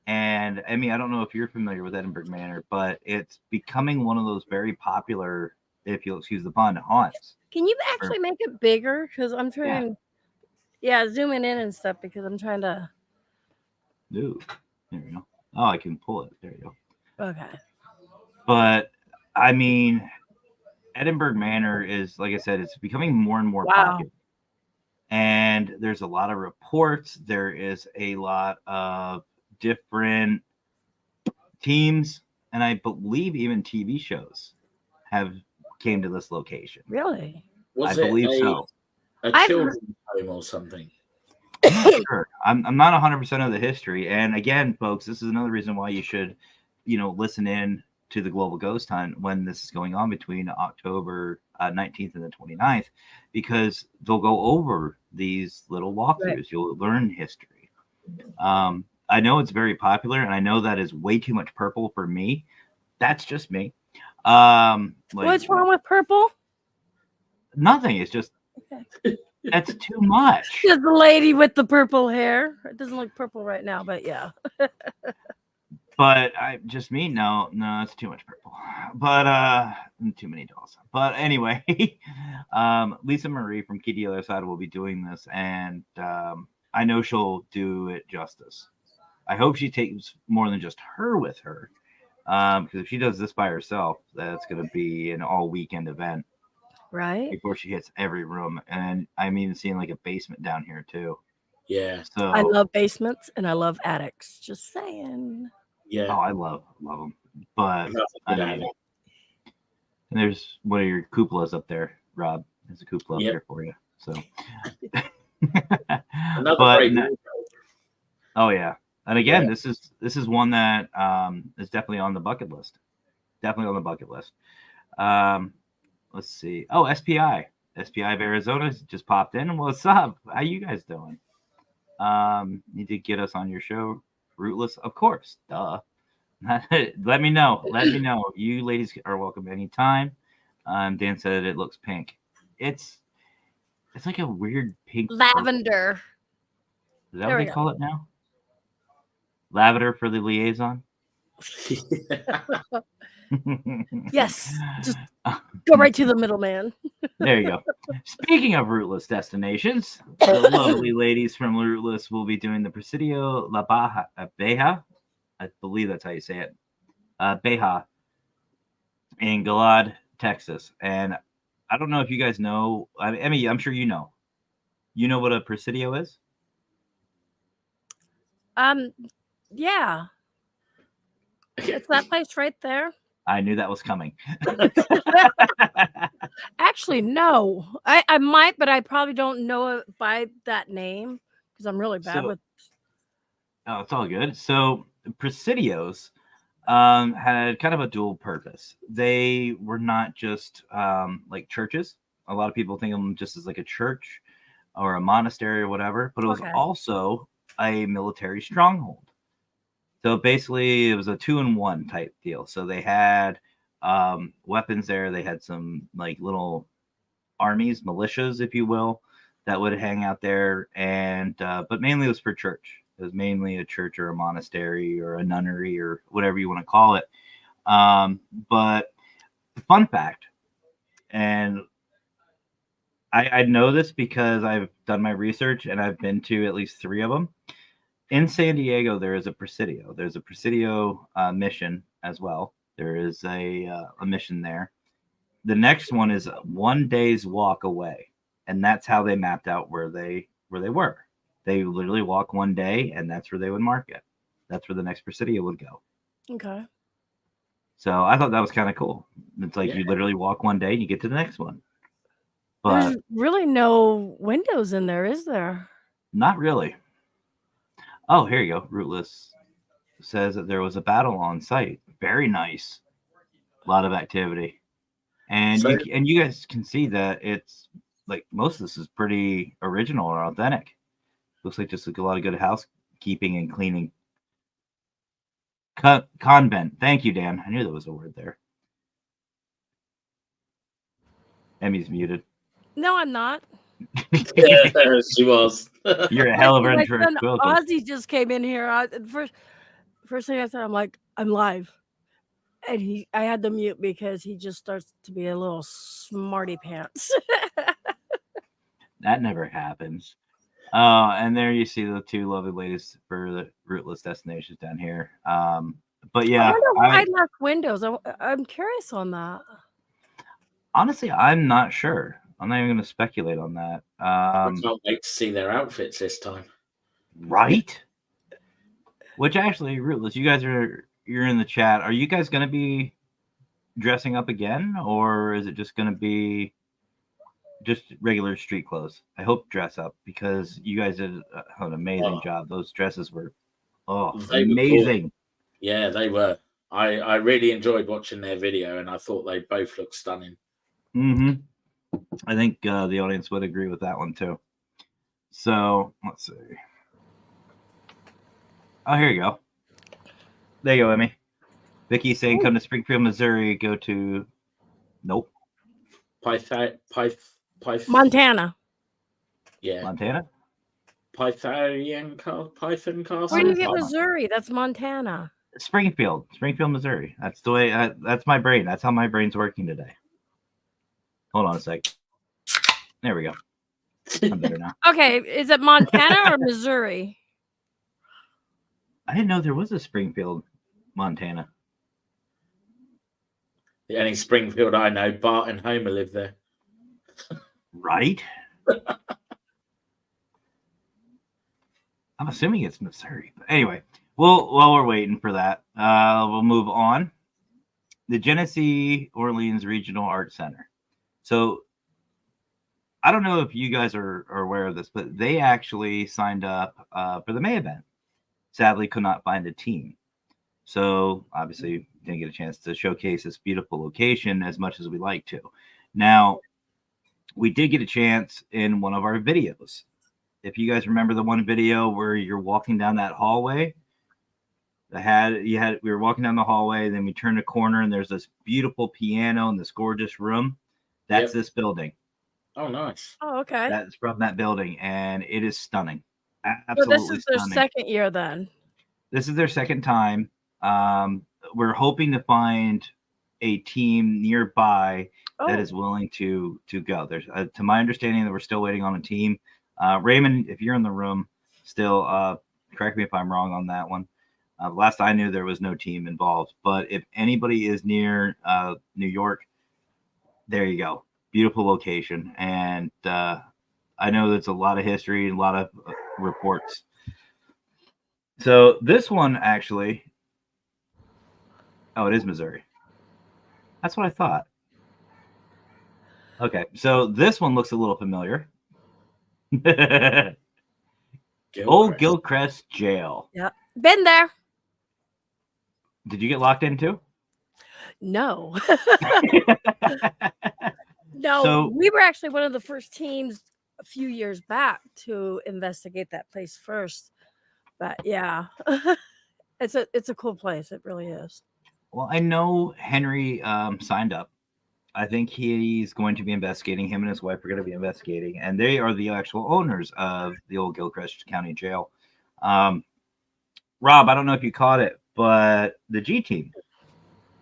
Speaker 2: And I mean, I don't know if you're familiar with Edinburgh Manor, but it's becoming one of those very popular, if you'll excuse the pun, haunts.
Speaker 3: Can you actually make it bigger? Because I'm trying, zooming in and stuff because I'm trying to.
Speaker 2: Ooh, there we go. Oh, I can pull it. There you go.
Speaker 3: Okay.
Speaker 2: But I mean, Edinburgh Manor is, like I said, it's becoming more and more popular. And there's a lot of reports. There is a lot of different teams, and I believe even TV shows have came to this location.
Speaker 3: Really?
Speaker 1: I
Speaker 2: believe so.
Speaker 1: A children's home or something.
Speaker 2: Sure. I'm not 100% of the history. And again, folks, this is another reason why you should, listen in to the Global Ghost Hunt when this is going on between October 19th and the 29th, because they'll go over these little walkthroughs. Right. You'll learn history. I know it's very popular, and I know that is way too much purple for me. That's just me.
Speaker 3: What's wrong with purple?
Speaker 2: Nothing. It's just that's too much.
Speaker 3: Just the lady with the purple hair. It doesn't look purple right now, but yeah.
Speaker 2: But no, it's too much purple. But too many dolls. But anyway, Lisa Marie from Key to the Other Side will be doing this, and I know she'll do it justice. I hope she takes more than just her with her, because if she does this by herself, that's going to be an all weekend event,
Speaker 3: right?
Speaker 2: Before she hits every room, and I'm even seeing like a basement down here too.
Speaker 1: Yeah.
Speaker 2: So
Speaker 3: I love basements and I love attics. Just saying.
Speaker 2: Yeah. Oh, I love them. But I mean, and there's one of your cupolas up there, Rob. There's a cupola up there for you. So. Oh yeah. And again, this is one that is definitely on the bucket list. Definitely on the bucket list. Let's see. Oh, SPI of Arizona just popped in. What's up? How you guys doing? Need to get us on your show, Rootless, of course. Duh. Let me know. Let me know. You ladies are welcome anytime. Dan said it looks pink. It's like a weird pink purple.
Speaker 3: Lavender.
Speaker 2: Is that what they call it now? Lavender for the liaison?
Speaker 3: Yes. Just go right to the middleman.
Speaker 2: There you go. Speaking of rootless destinations, the lovely ladies from Rootless will be doing the Presidio La Beja. I believe that's how you say it. Beja in Galad, Texas. And I don't know if you guys know. Emmy, I'm sure you know. You know what a Presidio is?
Speaker 3: Yeah. It's that place right there.
Speaker 2: I knew that was coming.
Speaker 3: Actually, no. I might, but I probably don't know it by that name because I'm really bad with.
Speaker 2: Oh, it's all good. So Presidios had kind of a dual purpose. They were not just like churches. A lot of people think of them just as like a church or a monastery or whatever, but it was also a military stronghold. So basically, it was a 2-in-1 type deal. So they had weapons there. They had some like little armies, militias, if you will, that would hang out there. And but mainly it was for church. It was mainly a church or a monastery or a nunnery or whatever you want to call it. But fun fact, and I know this because I've done my research and I've been to at least 3 of them. In San Diego, there is a Presidio. There's a Presidio mission as well. There is a mission there. The next one is 1 day's walk away, and that's how they mapped out where they were. They literally walk 1 day, and that's where they would mark it. That's where the next Presidio would go.
Speaker 3: Okay.
Speaker 2: So I thought that was kind of cool. It's like you literally walk 1 day, and you get to the next one. But
Speaker 3: there's really no windows in there, is there?
Speaker 2: Not really. Oh, here you go. Rootless says that there was a battle on site. Very nice. A lot of activity. And you guys can see that it's like most of this is pretty original or authentic. Looks like just like a lot of good housekeeping and cleaning. Convent. Thank you, Dan. I knew there was a word there. Emmy's muted.
Speaker 3: No, I'm not.
Speaker 1: Yeah, she was.
Speaker 2: You're a hell of an intro.
Speaker 3: Ozzy just came in here. First thing I said, I'm like, I'm live. And I had to mute because he just starts to be a little smarty pants.
Speaker 2: That never happens. And there you see the 2 lovely ladies for the Rootless destinations down here. But yeah,
Speaker 3: I wonder why I left windows. I'm curious on that.
Speaker 2: Honestly, I'm not sure. I'm not even going to speculate on that.
Speaker 1: I can't wait to see their outfits this time.
Speaker 2: Right? Which actually, Rootless, you're in the chat. Are you guys going to be dressing up again, or is it just going to be just regular street clothes? I hope dress up because you guys did an amazing job. Those dresses were amazing.
Speaker 1: Cool. Yeah, they were. I really enjoyed watching their video, and I thought they both looked stunning.
Speaker 2: Mm-hmm. I think the audience would agree with that one too. So let's see. Oh, here you go. There you go, Emmy. Vicky saying, "Come to Springfield, Missouri. Go to nope.
Speaker 3: Montana.
Speaker 1: Yeah,
Speaker 2: Montana.
Speaker 1: Python Castle.
Speaker 3: Where do you get Missouri? That's Montana.
Speaker 2: Springfield, Missouri. That's the way. That's my brain. That's how my brain's working today. Hold on a sec. There we go. I'm better now.
Speaker 3: Okay, is it Montana or Missouri?
Speaker 2: I didn't know there was a Springfield, Montana.
Speaker 1: The only Springfield I know, Bart and Homer live there.
Speaker 2: Right? I'm assuming it's Missouri. But anyway, well, while we're waiting for that, we'll move on. The Genesee Orleans Regional Art Center. So I don't know if you guys are aware of this, but they actually signed up for the May event. Sadly, could not find a team. So obviously didn't get a chance to showcase this beautiful location as much as we like to. Now, we did get a chance in one of our videos. if you guys remember the one video where you're walking down that hallway, we were walking down the hallway, then we turned a corner and there's this beautiful piano in this gorgeous room. That's this building.
Speaker 1: Oh, nice.
Speaker 3: Oh, okay.
Speaker 2: That's from that building, and it is stunning.
Speaker 3: So
Speaker 2: Absolutely
Speaker 3: this is their
Speaker 2: stunning.
Speaker 3: second year then.
Speaker 2: This is their second time. We're hoping to find a team nearby that is willing to go. There's, to my understanding, that we're still waiting on a team. Raymond, if you're in the room still, correct me if I'm wrong on that one. Last I knew, there was no team involved. But if anybody is near New York, there you go. Beautiful location. And I know there's a lot of history, a lot of reports. So this one actually, it is Missouri. That's what I thought. Okay, so this one looks a little familiar. Old Gilchrist Jail.
Speaker 3: Yeah, been there.
Speaker 2: Did you get locked in too?
Speaker 3: No. No,
Speaker 2: So-
Speaker 3: we were actually one of the first teams a few years back to investigate that place first. But yeah, it's a cool place. It really is.
Speaker 2: Well, I know Henry signed up. I think he's going to be investigating. Him and his wife are going to be investigating, and they are the actual owners of the old Gilchrist County Jail. Rob, I don't know if you caught it, but the G team,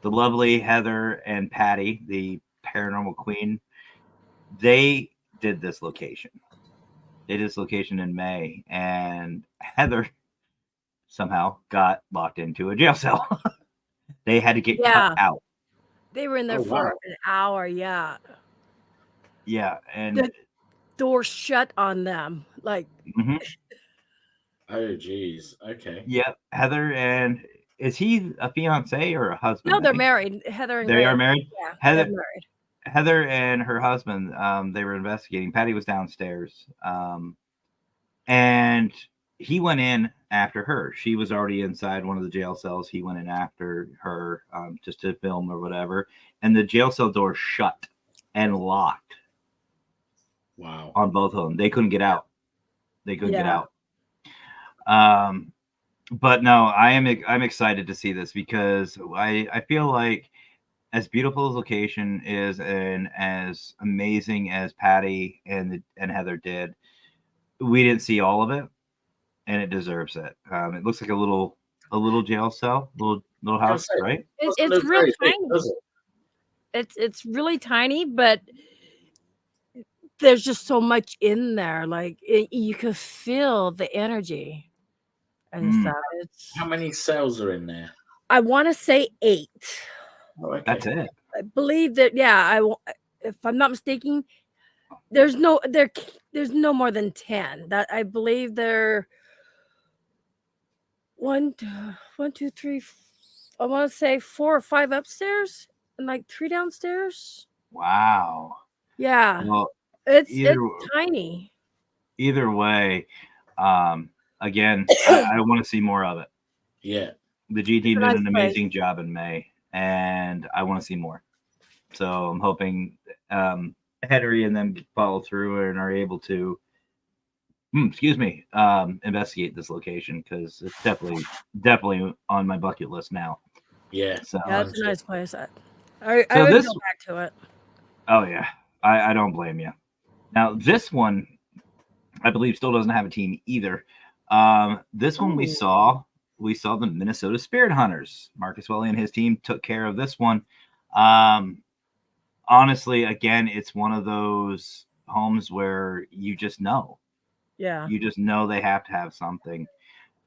Speaker 2: the lovely Heather and Patty, the paranormal queen, they did this location. They did this location in May, and Heather somehow got locked into a jail cell. They had to get cut out.
Speaker 3: They were in there for an hour. Yeah.
Speaker 2: Yeah, and
Speaker 3: the door shut on them. Like.
Speaker 2: Mhm.
Speaker 1: Oh, geez. Okay.
Speaker 2: Yeah, Heather, and is he a fiance or a husband?
Speaker 3: No, they're married. Heather and
Speaker 2: they
Speaker 3: Graham.
Speaker 2: are married.
Speaker 3: Yeah,
Speaker 2: Heather,
Speaker 3: they're married.
Speaker 2: Heather and her husband, they were investigating. Patty was downstairs, and he went in after her. She was already inside one of the jail cells. He went in after her, just to film or whatever, and the jail cell door shut and locked.
Speaker 1: Wow.
Speaker 2: On both of them, they couldn't get out. They couldn't get out. But no, I'm excited to see this because I feel like, as beautiful as location is and as amazing as Patty and Heather did, we didn't see all of it, and it deserves it. It looks like a little jail cell, little house, right?
Speaker 3: It's real tiny. It's really tiny, but there's just so much in there. Like you could feel the energy and stuff.
Speaker 1: How many cells are in there?
Speaker 3: I want to say 8.
Speaker 1: Oh, okay.
Speaker 2: That's it.
Speaker 3: I believe that. Yeah, if I'm not mistaken, there's no more than 10. That I believe there. 1, 2, 3. I want to say 4 or 5 upstairs and like 3 downstairs.
Speaker 2: Wow.
Speaker 3: Yeah.
Speaker 2: Well,
Speaker 3: it's tiny.
Speaker 2: Either way, again, I want to see more of it.
Speaker 1: Yeah.
Speaker 2: The G team did an amazing job in May, and I want to see more. So I'm hoping Henry and them follow through and are able to, investigate this location, because it's definitely on my bucket list now.
Speaker 1: Yeah.
Speaker 2: So
Speaker 3: yeah, it's a nice place. I would go back to it.
Speaker 2: Oh yeah, I don't blame you. Now this one, I believe, still doesn't have a team either. This one we saw the Minnesota Spirit Hunters. Marcus Welly and his team took care of this one. Honestly, again, it's one of those homes where you just know.
Speaker 3: Yeah.
Speaker 2: You just know they have to have something.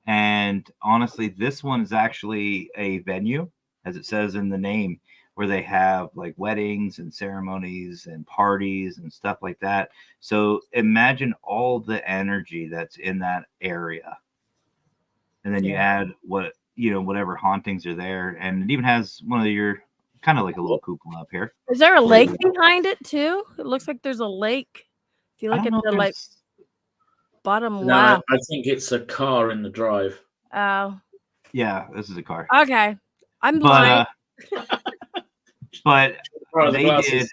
Speaker 2: And honestly, this one is actually a venue, as it says in the name, where they have like weddings and ceremonies and parties and stuff like that. So imagine all the energy that's in that area. And then you add whatever hauntings are there. And it even has one of your kind of like a little cupola up here.
Speaker 3: Is there a lake behind it too? It looks like there's a lake. If you look at the bottom left.
Speaker 1: I think it's a car in the drive.
Speaker 3: Oh.
Speaker 2: Yeah, this is a car.
Speaker 3: Okay. I'm blind.
Speaker 2: But they did.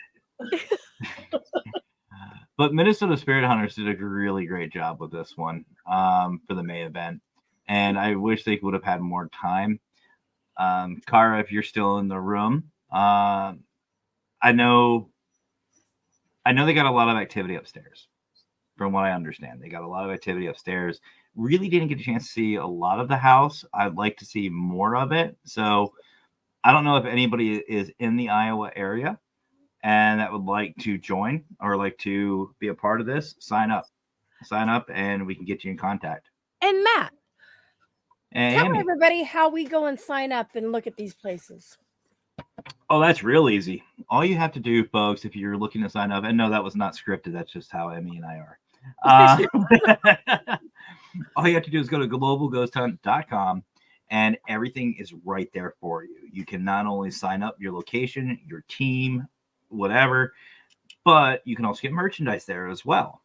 Speaker 2: But Minnesota Spirit Hunters did a really great job with this one for the May event. And I wish they would have had more time. Kara, if you're still in the room, I know they got a lot of activity upstairs. From what I understand, they got a lot of activity upstairs. Really didn't get a chance to see a lot of the house. I'd like to see more of it. So I don't know if anybody is in the Iowa area and that would like to join or like to be a part of this. Sign up, and we can get you in contact.
Speaker 3: And Matt,
Speaker 2: and
Speaker 3: tell
Speaker 2: Amy.
Speaker 3: everybody how we go and sign up and look at these places.
Speaker 2: Oh, that's real easy. All you have to do, folks, if you're looking to sign up, and no, that was not scripted. That's just how Emmy and I are. All you have to do is go to globalghosthunt.com, and everything is right there for you. You can not only sign up your location, your team, whatever, but you can also get merchandise there as well.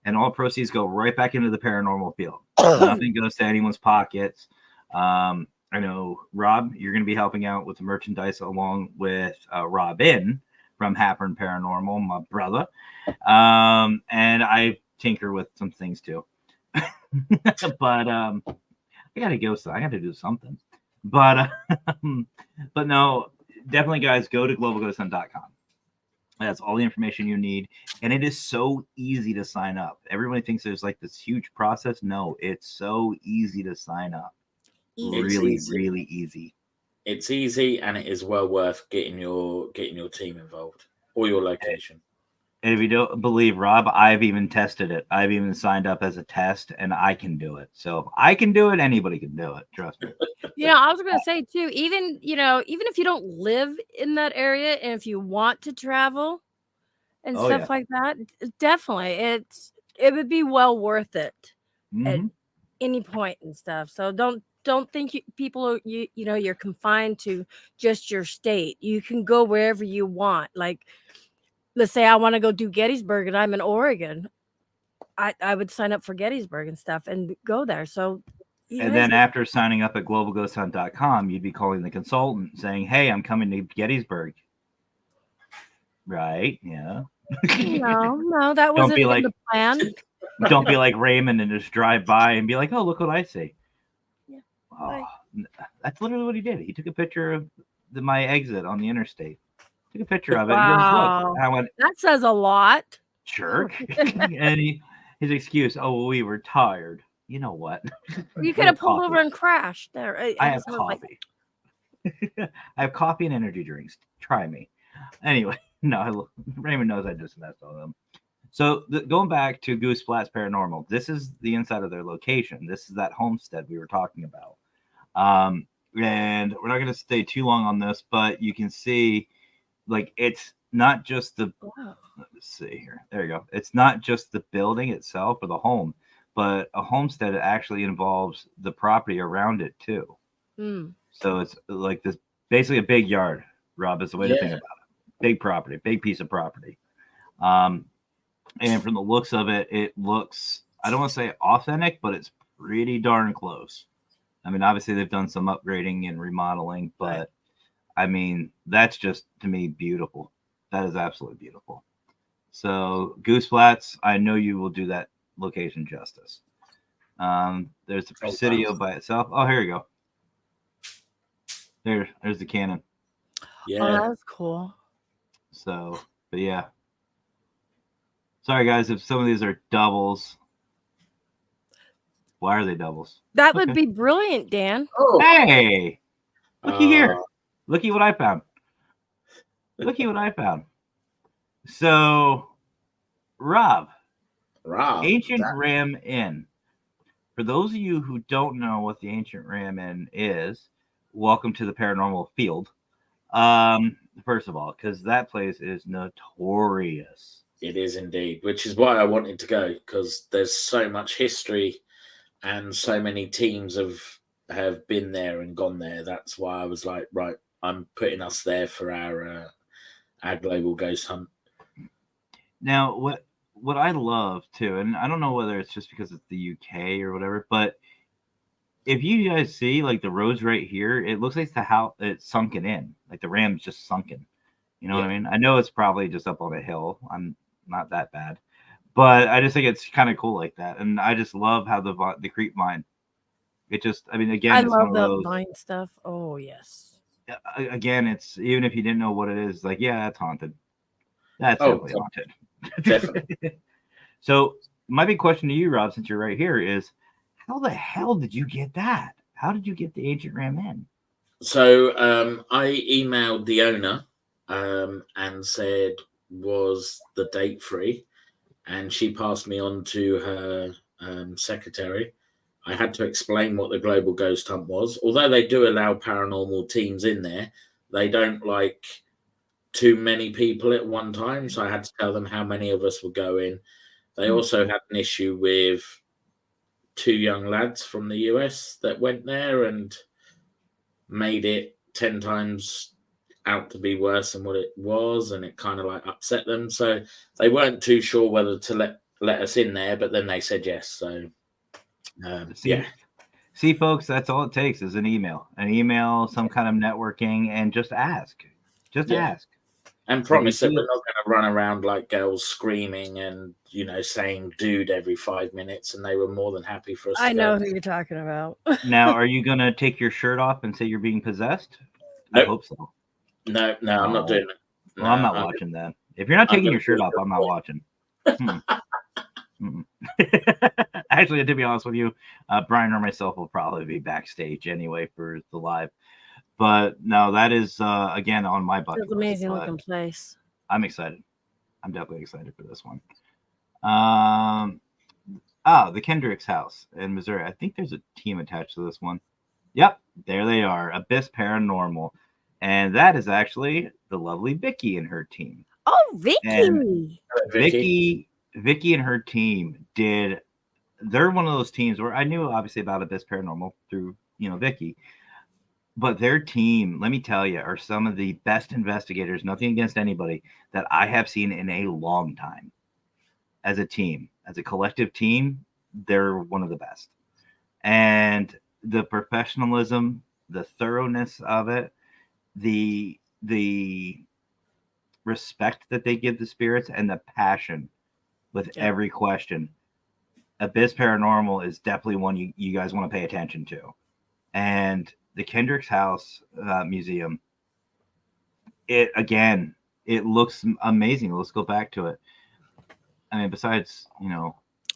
Speaker 2: And all proceeds go right back into the paranormal field. Nothing goes to anyone's pockets. I know, Rob, you're going to be helping out with the merchandise along with Robin from Happen Paranormal, my brother. And I tinker with some things too. But I got to go. So I got to do something. But no, definitely, guys, go to globalghosthunt.com. That's all the information you need. And it is so easy to sign up. Everybody thinks there's like this huge process. No, it's so easy to sign up. Really easy.
Speaker 1: It's easy, and it is well worth getting your team involved or your location.
Speaker 2: And if you don't believe Rob, I've even tested it. I've even signed up as a test, and I can do it. So if I can do it, anybody can do it. Trust me.
Speaker 3: I was going to say too, even if you don't live in that area, and if you want to travel and stuff like that, definitely it would be well worth it at any point and stuff. So don't think people are you're confined to just your state. You can go wherever you want. Like, let's say I want to go do Gettysburg and I'm in Oregon. I would sign up for Gettysburg and stuff and go there. So
Speaker 2: and then after signing up at globalghosthunt.com, you'd be calling the consultant saying, "Hey, I'm coming to Gettysburg." Right? Yeah.
Speaker 3: No, that wasn't in the plan.
Speaker 2: Don't be like Raymond and just drive by and be like, "Oh, look what I see."
Speaker 3: Yeah.
Speaker 2: Oh, that's literally what he did. He took a picture of my exit on the interstate. Took a picture of it.
Speaker 3: Wow.
Speaker 2: And goes, "Look." I went,
Speaker 3: that says a lot.
Speaker 2: Jerk. And his excuse, "Oh, we were tired." You know what?
Speaker 3: You could have pulled over and crashed there.
Speaker 2: I have coffee. I have coffee and energy drinks. Try me. Anyway, no, Raymond knows I just messed on them. So going back to Goose Flats Paranormal, this is the inside of their location. This is that homestead we were talking about. And we're not going to stay too long on this, but you can see, like, it's not just the, let's see here. There you go. It's not just the building itself or the home, but a homestead actually involves the property around it too. So it's like this, basically a big yard, Rob, is the way to think about it. Big property, big piece of property. And from the looks of it, it looks, I don't want to say authentic, but it's pretty darn close. I mean, obviously they've done some upgrading and remodeling, but I mean, that's just, to me, beautiful. That is absolutely beautiful. So Goose Flats, I know you will do that location justice. There's the Presidio by itself. Oh, here you go. There's the cannon.
Speaker 3: Yeah. Oh, that's cool.
Speaker 2: So, but yeah. Sorry, guys, if some of these are doubles. Why are they doubles?
Speaker 3: That would be brilliant, Dan.
Speaker 2: Oh, hey, looky here. Looky what I found. Looky what I found. So, Rob, Ancient Ram Inn. For those of you who don't know what the Ancient Ram Inn is, welcome to the paranormal field. First of all, because that place is notorious.
Speaker 1: It is indeed, which is why I wanted to go, because there's so much history and so many teams have been there and gone there. That's why I was like, right, I'm putting us there for our global ghost hunt.
Speaker 2: Now, what I love too, and I don't know whether it's just because it's the UK or whatever, but if you guys see like the roads right here, it looks like it's sunken in, like the ram's just sunken. You know what I mean? I know it's probably just up on a hill. I'm not that bad. But I just think it's kind of cool like that. And I just love how the creep mine. It just, I mean, again,
Speaker 3: I
Speaker 2: it's
Speaker 3: love
Speaker 2: one of
Speaker 3: the
Speaker 2: those.
Speaker 3: vine stuff. Oh yes.
Speaker 2: Again, it's even if you didn't know what it is, like, yeah, it's haunted. That's
Speaker 1: Oh,
Speaker 2: definitely haunted.
Speaker 1: definitely.
Speaker 2: So my big question to you, Rob, since you're right here, is how the hell did you get that? How did you get the Ancient Ram in?
Speaker 1: So I emailed the owner and said, was the date free? And she passed me on to her secretary. I had to explain what the Global Ghost Hunt was. Although they do allow paranormal teams in there, they don't like too many people at one time. So I had to tell them how many of us would go in. They also had an issue with 2 young lads from the US that went there and made it 10 times out to be worse than what it was, and it kind of like upset them. So they weren't too sure whether to let us in there, but then they said yes. So yeah.
Speaker 2: See, folks, that's all it takes is an email, some kind of networking, and just ask. Just ask.
Speaker 1: And promise that we're not going to run around like girls screaming and, saying dude every 5 minutes. And they were more than happy for us
Speaker 3: I
Speaker 1: to
Speaker 3: know
Speaker 1: go.
Speaker 3: who you're talking about.
Speaker 2: Now, are you going to take your shirt off and say you're being possessed?
Speaker 1: Nope.
Speaker 2: I hope so.
Speaker 1: No, I'm not doing that.
Speaker 2: Well, I'm not watching that. If you're not taking your shirt off, I'm not watching. Actually, to be honest with you, Brian or myself will probably be backstage anyway for the live. But no, that is again on my bucket.
Speaker 3: It's an amazing looking place.
Speaker 2: I'm excited. I'm definitely excited for this one. The Kendricks house in Missouri. I think there's a team attached to this one. Yep, there they are. Abyss Paranormal. And that is actually the lovely Vicky and her team.
Speaker 3: Oh, Vicky.
Speaker 2: And Vicky and her team they're one of those teams where I knew obviously about Abyss Paranormal through, Vicky. But their team, let me tell you, are some of the best investigators, nothing against anybody, that I have seen in a long time. As a team, as a collective team, they're one of the best. And the professionalism, the thoroughness of it, the respect that they give the spirits, and the passion with every question. Abyss Paranormal is definitely one you guys want to pay attention to. And the Kendricks House Museum, it looks amazing. Let's go back to it. I mean, besides,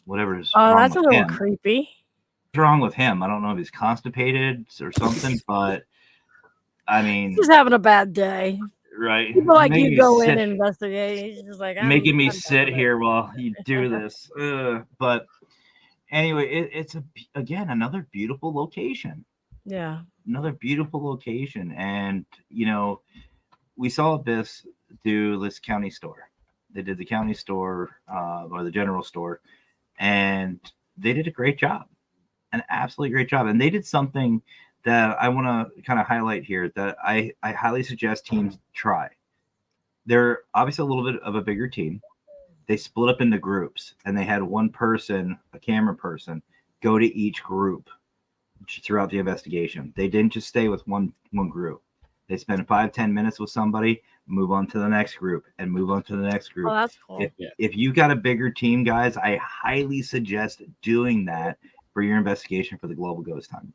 Speaker 2: whatever's wrong
Speaker 3: that's
Speaker 2: with
Speaker 3: a little
Speaker 2: him.
Speaker 3: creepy.
Speaker 2: What's wrong with him? I don't know if he's constipated or something, but I mean,
Speaker 3: he's having a bad day.
Speaker 2: Right.
Speaker 3: People like you go in and investigate. He's just like
Speaker 2: making me sit here while you do this. But anyway, it's again another beautiful location.
Speaker 3: Yeah.
Speaker 2: Another beautiful location. And we saw Abyss do this county store. They did the county store or the general store, and they did a great job. An absolutely great job. And they did something that I want to kind of highlight here that I highly suggest teams try. They're obviously a little bit of a bigger team. They split up into groups, and they had one person, a camera person, go to each group throughout the investigation. They didn't just stay with one group. They spend 5-10 minutes with somebody, move on to the next group, and move on to the next group.
Speaker 3: Oh, that's cool.
Speaker 2: If you got a bigger team, guys, I highly suggest doing that for your investigation for the Global Ghost Hunt.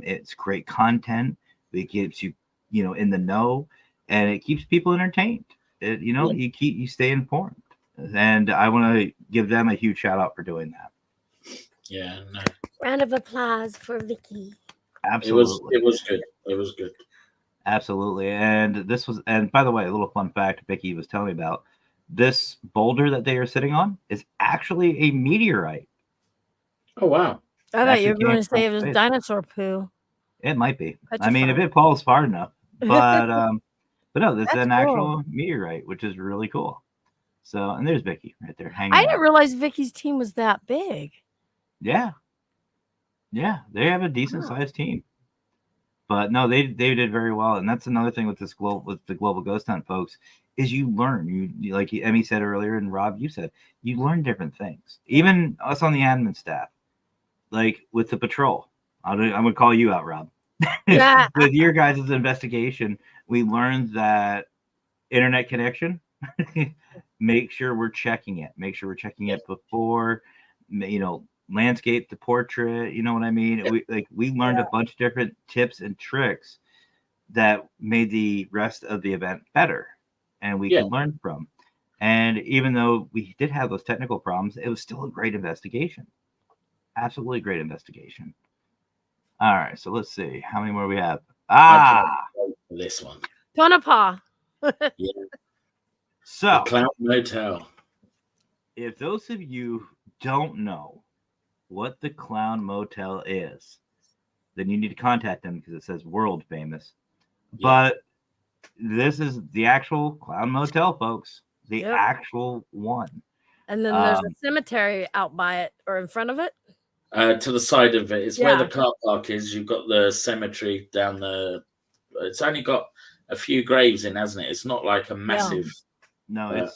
Speaker 2: It's great content. It keeps you, in the know, and it keeps people entertained. You stay informed, and I want to give them a huge shout out for doing that.
Speaker 1: Yeah. No.
Speaker 3: Round of applause for Vicky.
Speaker 2: Absolutely,
Speaker 1: it was good. It was good.
Speaker 2: Absolutely, and by the way, a little fun fact Vicky was telling me about. This boulder that they are sitting on is actually a meteorite.
Speaker 1: Oh wow!
Speaker 3: I thought you were going to say it was dinosaur poo.
Speaker 2: It might be. I mean, if it falls far enough, but no, this is an actual meteorite, which is really cool. So, and there's Vicky right there hanging.
Speaker 3: I didn't realize Vicky's team was that big.
Speaker 2: Yeah, they have a decent sized team. But no, they did very well, and that's another thing with the Global Ghost Hunt, folks, is you learn. You like Emmy said earlier, and Rob, you said you learn different things. Even us on the admin staff, like with the patrol, I'm gonna call you out, Rob. With your guys' investigation, we learned that internet connection make sure we're checking it. Make sure we're checking it before, landscape to portrait. You know what I mean? We learned a bunch of different tips and tricks that made the rest of the event better, and we could learn from. And even though we did have those technical problems, it was still a great investigation. Absolutely great investigation. All right, so let's see how many more we have.
Speaker 1: This one.
Speaker 3: Tonopah.
Speaker 1: Yeah.
Speaker 2: So
Speaker 1: The Clown Motel.
Speaker 2: If those of you don't know what the Clown Motel is, then you need to contact them because it says world famous.
Speaker 1: Yeah.
Speaker 2: But this is the actual Clown Motel, folks. The actual one.
Speaker 3: And then there's a cemetery out by it or in front of it.
Speaker 1: To the side of it. It's where the car park is. You've got the cemetery down the. It's only got a few graves in, hasn't it? It's not like a massive.
Speaker 2: No,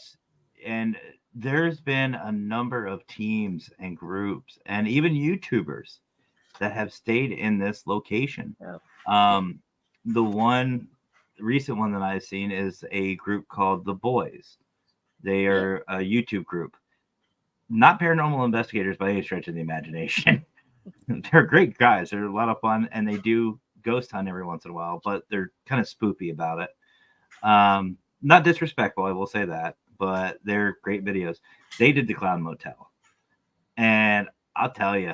Speaker 2: and there's been a number of teams and groups and even YouTubers that have stayed in this location. The recent one that I've seen is a group called The Boys. They are a YouTube group. Not paranormal investigators by any stretch of the imagination. They're great guys. They're a lot of fun, and they do ghost hunt every once in a while, but they're kind of spoopy about it. Not disrespectful, I will say that, but they're great videos. They did the Clown Motel, and I'll tell you,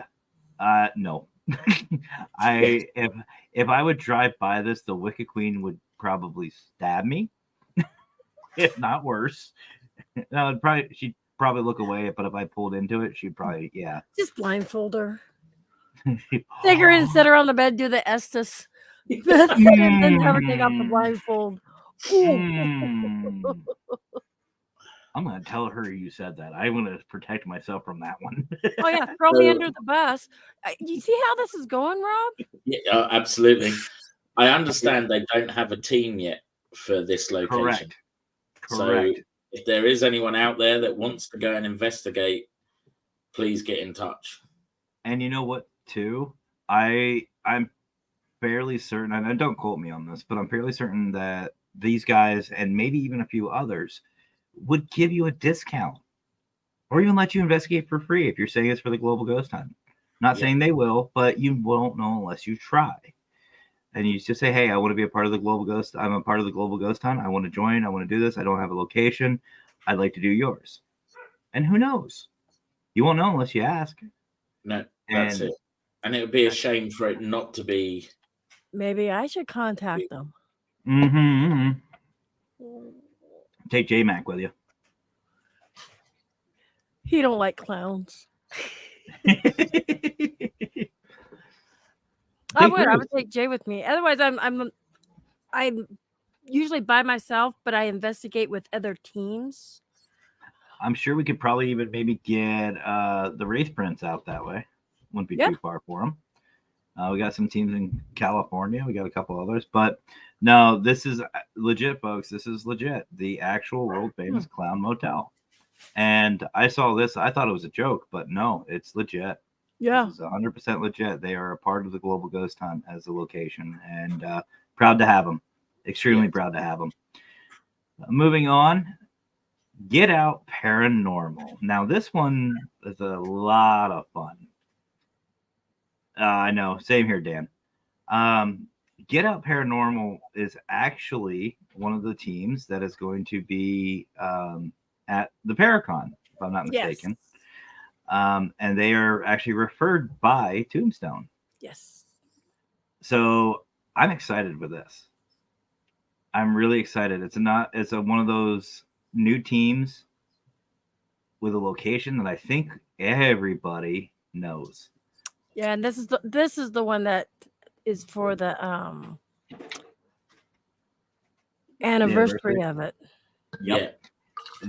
Speaker 2: no. If I would drive by this, the Wicked Queen would probably stab me, if not worse. No, she'd probably look away, but if I pulled into it, she'd probably
Speaker 3: just blindfold her. Take her in, set her on the bed, do the Estes, and then have her take off the blindfold.
Speaker 2: I'm going to tell her you said that. I want to protect myself from that one.
Speaker 3: Oh, yeah. Throw me under the bus. You see how this is going, Rob?
Speaker 1: Yeah, absolutely. I understand they don't have a team yet for this location.
Speaker 2: Correct.
Speaker 1: So if there is anyone out there that wants to go and investigate, please get in touch.
Speaker 2: And you know what, too? I'm fairly certain, and don't quote me on this, but I'm fairly certain that these guys and maybe even a few others would give you a discount or even let you investigate for free if you're saying it's for the Global Ghost Hunt. Not saying they will, but you won't know unless you try. And you just say, hey, I want to be a part of the Global Ghost. I'm a part of the Global Ghost Hunt. I want to join. I want to do this. I don't have a location. I'd like to do yours. And who knows? You won't know unless you ask.
Speaker 1: No, that's it. And it would be a shame for it not to be.
Speaker 3: Maybe I should contact them.
Speaker 2: Take J-Mac with you.
Speaker 3: He don't like clowns. I would take Jay with me. Otherwise, I'm usually by myself, but I investigate with other teams.
Speaker 2: I'm sure we could probably even maybe get the Wraith Prince out that way. Wouldn't be too far for him. We got some teams in California. We got a couple others, but no, this is legit, folks. This is legit. The actual world famous Clown Motel. And I saw this. I thought it was a joke, but no, it's legit.
Speaker 3: Yeah,
Speaker 2: it's 100% legit. They are a part of the Global Ghost Hunt as a location, and proud to have them. Extremely proud to have them. Moving on, Get Out Paranormal. Now, this one is a lot of fun. I know. Same here, Dan. Get Out Paranormal is actually one of the teams that is going to be at the Paracon, if I'm not mistaken. Yes. And they are actually referred by Tombstone.
Speaker 3: Yes.
Speaker 2: So I'm excited with this. I'm really excited. It's one of those new teams with a location that I think everybody knows.
Speaker 3: Yeah, and this is the one that is for the anniversary of it.
Speaker 2: Yep. Yeah.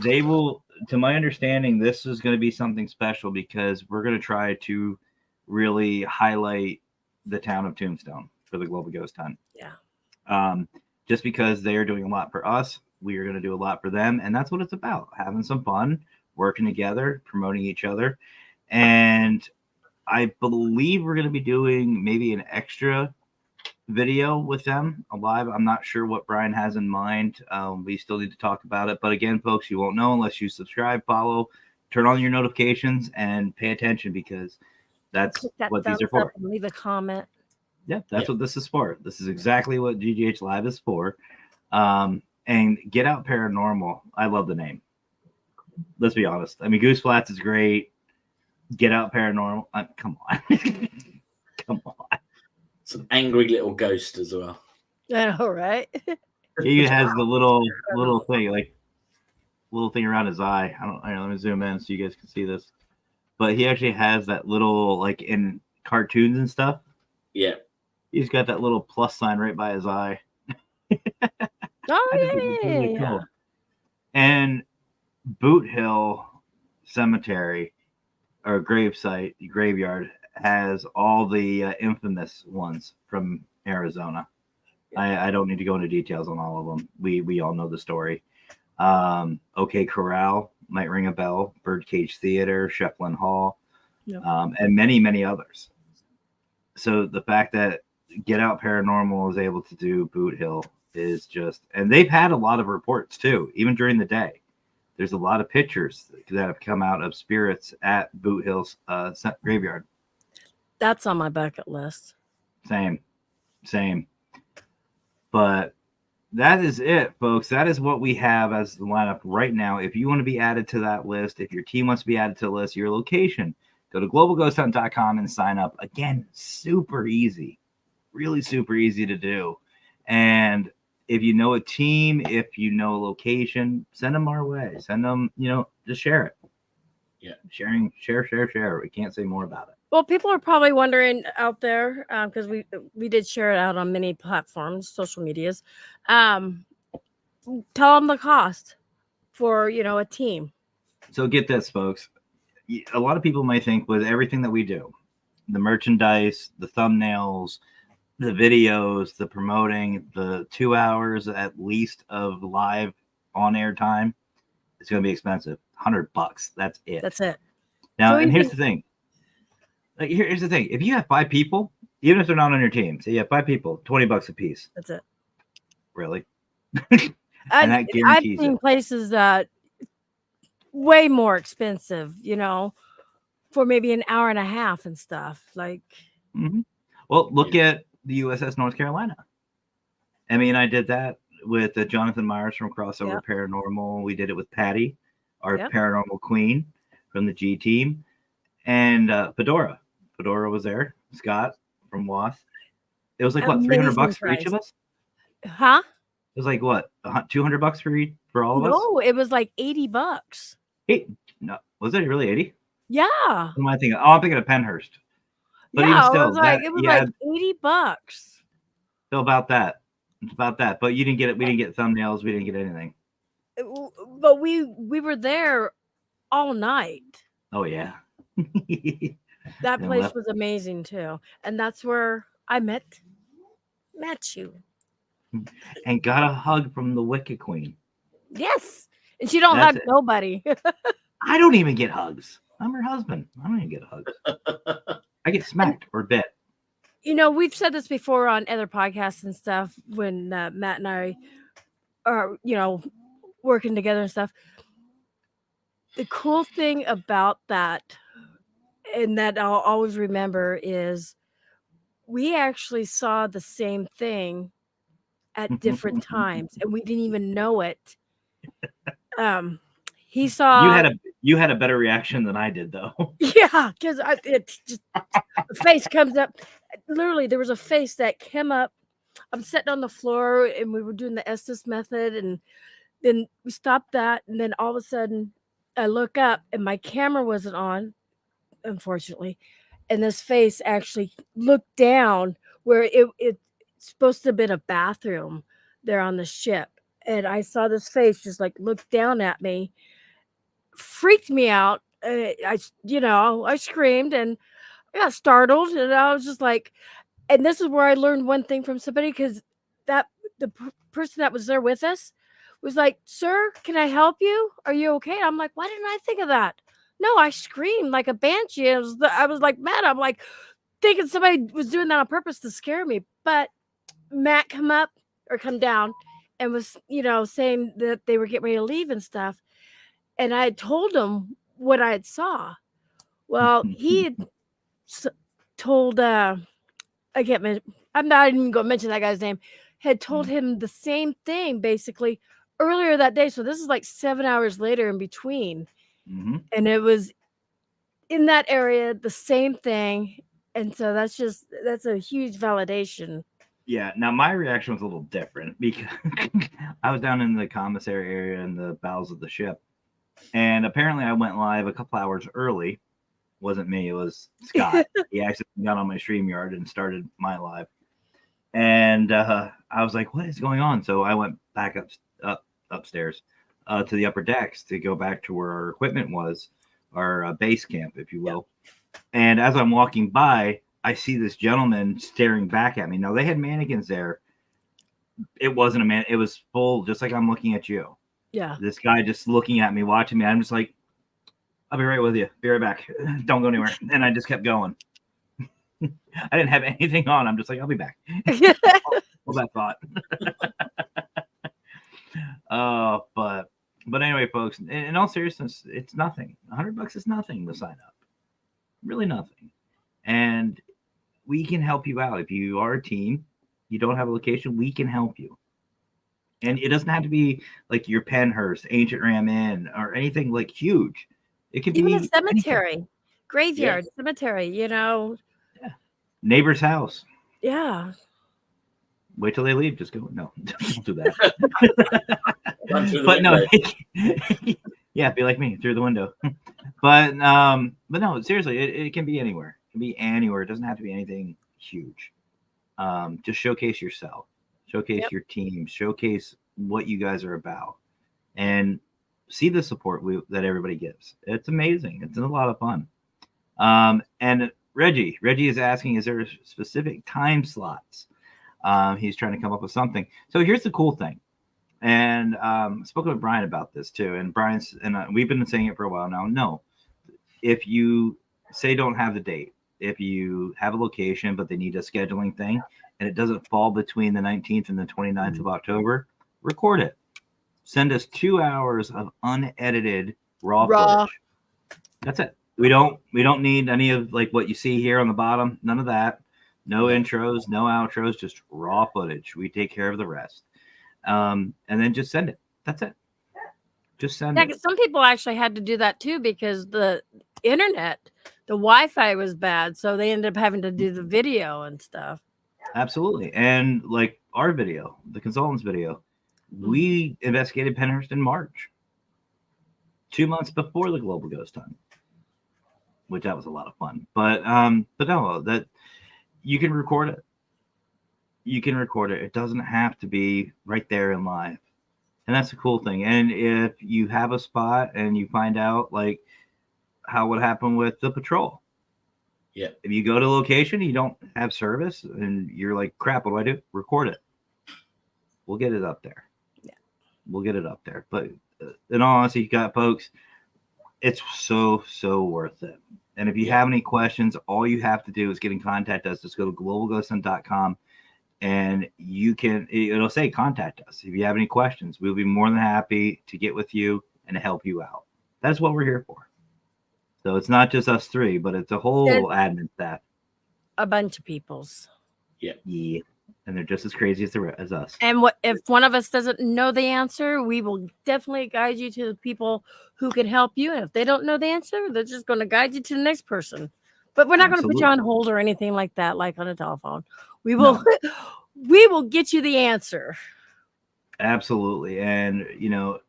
Speaker 2: They will, to my understanding, this is going to be something special because we're going to try to really highlight the town of Tombstone for the Global Ghost Hunt.
Speaker 3: Yeah.
Speaker 2: Just because they are doing a lot for us, we are going to do a lot for them. And that's what it's about. Having some fun, working together, promoting each other. And I believe we're going to be doing maybe an extra video with them live. I'm not sure what Brian has in mind. We still need to talk about it. But again, folks, you won't know unless you subscribe, follow, turn on your notifications, and pay attention, because that's
Speaker 3: Click that
Speaker 2: what these are
Speaker 3: thumbs up
Speaker 2: for.
Speaker 3: and leave a comment.
Speaker 2: Yeah, that's what this is for. This is exactly what GGH Live is for. And Get Out Paranormal. I love the name. Let's be honest. I mean, Goose Flats is great. Get Out Paranormal. Come on. Come on.
Speaker 1: It's an angry little ghost as well.
Speaker 3: Yeah, all right.
Speaker 2: He has the little thing, like little thing around his eye. Let me zoom in so you guys can see this. But he actually has that little, like in cartoons and stuff.
Speaker 1: Yeah.
Speaker 2: He's got that little plus sign right by his eye.
Speaker 3: Oh,
Speaker 2: It's really
Speaker 3: yeah.
Speaker 2: cool. And Boot Hill Cemetery or graveyard has all the infamous ones from Arizona. I don't need to go into details on all of them. We all know the story. OK Corral might ring a bell. Birdcage Theater, Shefflin Hall,
Speaker 3: Yep.
Speaker 2: And many, many others. So the fact that Get Out Paranormal is able to do Boot Hill is just, and they've had a lot of reports too, even during the day. There's a lot of pictures that have come out of spirits at Boot Hill's graveyard.
Speaker 3: That's on my bucket list.
Speaker 2: Same. But that is it, folks. That is what we have as the lineup right now. If you want to be added to that list, if your team wants to be added to the list, your location, go to globalghosthunt.com and sign up. Again, super easy. Really super easy to do. And if you know a team, if you know a location, send them our way. Send them, just share it.
Speaker 1: Yeah.
Speaker 2: Sharing, share. We can't say more about it.
Speaker 3: Well, people are probably wondering out there, because we did share it out on many platforms, social medias. Tell them the cost for, a team.
Speaker 2: So get this, folks. A lot of people might think with everything that we do, the merchandise, the thumbnails, the videos, the promoting, the 2 hours at least of live on-air time, it's going to be expensive. $100. That's it.
Speaker 3: That's it.
Speaker 2: Now,
Speaker 3: So
Speaker 2: and here's the thing. Here's the thing. If you have 5 people, even if they're not on your team, say you have 5 people, $20 a piece.
Speaker 3: That's it.
Speaker 2: Really?
Speaker 3: And
Speaker 2: that guarantees
Speaker 3: I've seen
Speaker 2: it.
Speaker 3: places that way more expensive, for maybe an hour and a half and stuff. Like,
Speaker 2: Well, look at the USS North Carolina. Emmy and I did that with Jonathan Myers from Crossover Paranormal. We did it with Patty, our paranormal queen from the G team, and Fedora. Fedora was there. Scott from WASP. It was like what, $300 for each of us?
Speaker 3: Huh?
Speaker 2: It was like what, $200 for all of us?
Speaker 3: No, it was like $80.
Speaker 2: Hey, no, was it really 80?
Speaker 3: Yeah.
Speaker 2: What am I thinking? Oh, I'm thinking of Penhurst. But
Speaker 3: yeah,
Speaker 2: even still,
Speaker 3: it was like $80.
Speaker 2: So about that. It's about that. But you didn't get it. We didn't get thumbnails. We didn't get anything.
Speaker 3: But we were there all night.
Speaker 2: Oh yeah.
Speaker 3: That place was amazing too. And that's where I met you.
Speaker 2: And got a hug from the Wicked Queen.
Speaker 3: Yes. And she don't hug nobody.
Speaker 2: I don't even get hugs. I'm her husband. I don't even get hugs. I get smacked or bit.
Speaker 3: We've said this before on other podcasts and stuff when Matt and I are, working together and stuff. The cool thing about that, and that I'll always remember, is we actually saw the same thing at different times, and we didn't even know it. He saw.
Speaker 2: You had a better reaction than I did, though.
Speaker 3: Yeah, because it's just a face comes up. Literally, there was a face that came up. I'm sitting on the floor, and we were doing the Estes method, and then we stopped that, and then all of a sudden, I look up, and my camera wasn't on, unfortunately, and this face actually looked down where it's supposed to have been a bathroom there on the ship, and I saw this face just like look down at me, freaked me out. I screamed and I got startled, and I was just like, and this is where I learned one thing from somebody, because the person that was there with us was like, "Sir, can I help you? Are you okay?" I'm like, "Why didn't I think of that?" No, I screamed like a banshee. I was like mad. I'm like thinking somebody was doing that on purpose to scare me. But Matt come up or come down and was, saying that they were getting ready to leave and stuff. And I had told him what I had saw. Well, he had told, I can't, I'm not even going to mention that guy's name, had told him the same thing basically earlier that day. So this is like 7 hours later in between. And it was in that area, the same thing. And so that's a huge validation.
Speaker 2: Yeah. Now my reaction was a little different because I was down in the commissary area in the bowels of the ship. And apparently I went live a couple hours early. Wasn't me, it was Scott. He actually got on my StreamYard and started my live. And I was like, what is going on? So I went back upstairs to the upper decks to go back to where our equipment was, our base camp, if you will. And as I'm walking by, I see this gentleman staring back at me. Now, they had mannequins there. It wasn't a man. It was full, just like I'm looking at you.
Speaker 3: Yeah.
Speaker 2: This guy just looking at me, watching me. I'm just like, I'll be right with you. Be right back. Don't go anywhere. And I just kept going. I didn't have anything on. I'm just like, I'll be back. Hold that thought. But anyway, folks, in all seriousness, it's nothing. $100 is nothing to sign up. Really nothing. And we can help you out. If you are a team, you don't have a location, we can help you. And it doesn't have to be like your Penhurst, Ancient Ram Inn, or anything like huge. It could
Speaker 3: even
Speaker 2: be
Speaker 3: a cemetery,
Speaker 2: anything.
Speaker 3: graveyard, cemetery,
Speaker 2: Yeah. Neighbor's house.
Speaker 3: Yeah.
Speaker 2: Wait till they leave. Just go. No, don't do that. But no, yeah, be like me through the window. But no, seriously, it can be anywhere. It can be anywhere. It doesn't have to be anything huge. Just showcase yourself, showcase your team, showcase what you guys are about, and see the support that everybody gives. It's amazing. It's a lot of fun. And Reggie is asking, is there specific time slots? He's trying to come up with something. So here's the cool thing. And I spoke with Brian about this too. And we've been saying it for a while now. No, if you say don't have the date, if you have a location, but they need a scheduling thing, and it doesn't fall between the 19th and the 29th of October, record it. Send us 2 hours of unedited raw footage. That's it. We don't need any of like what you see here on the bottom. None of that. No intros, no outros, just raw footage. We take care of the rest. And then just send it. That's it. Just send it.
Speaker 3: Some people actually had to do that too because the internet, the Wi-Fi was bad, so they ended up having to do the video and stuff.
Speaker 2: Absolutely. And like our video, the consultant's video, we investigated Penhurst in March, 2 months before the global ghost hunt, which that was a lot of fun. But no, that you can record it. You can record it. It doesn't have to be right there in live. And that's the cool thing. And if you have a spot and you find out like how would happen with the patrol.
Speaker 1: Yeah.
Speaker 2: If you go to a location, you don't have service and you're like, crap, what do I do? Record it. We'll get it up there.
Speaker 3: Yeah.
Speaker 2: We'll get it up there. But in all honesty, you got folks, it's so worth it. And if you have any questions, all you have to do is get in contact us. Just go to globalghosthunt.com and it'll say contact us. If you have any questions, we'll be more than happy to get with you and to help you out. That's what we're here for. So it's not just us three, but it's a whole admin staff.
Speaker 3: A bunch of peoples.
Speaker 2: Yeah. And they're just as crazy as us.
Speaker 3: And if one of us doesn't know the answer, we will definitely guide you to the people who can help you. And if they don't know the answer, they're just going to guide you to the next person. But we're not going to put you on hold or anything like that, like on a telephone. We will, we will get you the answer.
Speaker 2: Absolutely. And,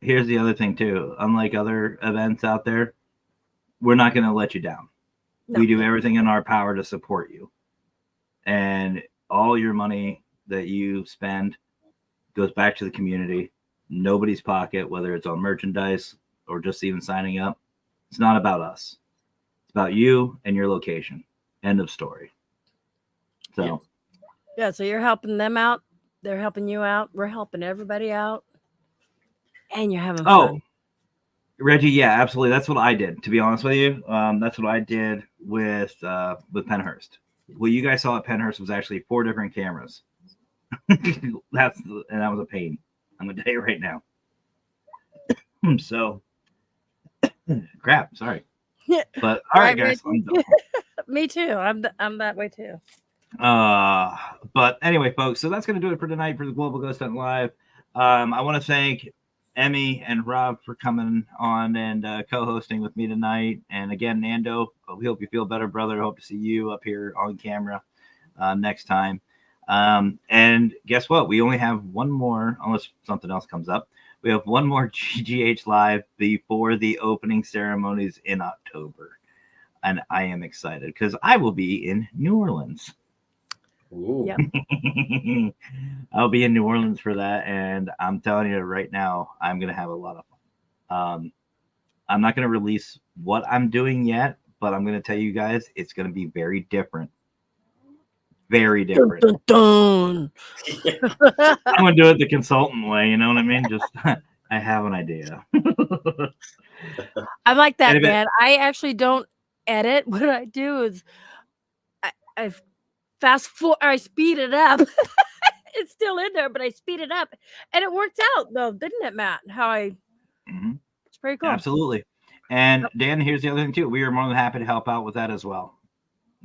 Speaker 2: here's the other thing too. Unlike other events out there, we're not going to let you down. No. We do everything in our power to support you. And all your money that you spend goes back to the community, nobody's pocket, whether it's on merchandise or just even signing up. It's not about us. It's about you and your location. End of story. So.
Speaker 3: Yeah, so you're helping them out. They're helping you out. We're helping everybody out. And you're having fun.
Speaker 2: Reggie, yeah, absolutely. That's what I did, to be honest with you. That's what I did with Penhurst. What you guys saw at Penhurst was actually 4 different cameras. And that was a pain. I'm gonna tell you right now. So, crap. Sorry, but all right, guys.
Speaker 3: Me too. I'm that way too.
Speaker 2: But anyway, folks. So that's gonna do it for tonight for the Global Ghost Hunt Live. I want to thank Emmy and Rob for coming on and co-hosting with me tonight. And again, Nando, we hope you feel better, brother. Hope to see you up here on camera next time. And guess what? We only have one more, unless something else comes up. We have one more GGH Live before the opening ceremonies in October. And I am excited because I will be in New Orleans.
Speaker 3: Yep.
Speaker 2: I'll be in New Orleans for that. And I'm telling you right now, I'm going to have a lot of fun. I'm not going to release what I'm doing yet, but I'm going to tell you guys it's going to be very different. Very different.
Speaker 3: Dun, dun, dun.
Speaker 2: I'm gonna do it the consultant way, you know what I mean? Just I have an idea.
Speaker 3: I'm like that, man. I actually don't edit. What I do is I fast forward, I speed it up. It's still in there, but I speed it up, and it worked out though, didn't it, Matt? How it's pretty cool.
Speaker 2: Absolutely. And Dan, here's the other thing too. We are more than happy to help out with that as well.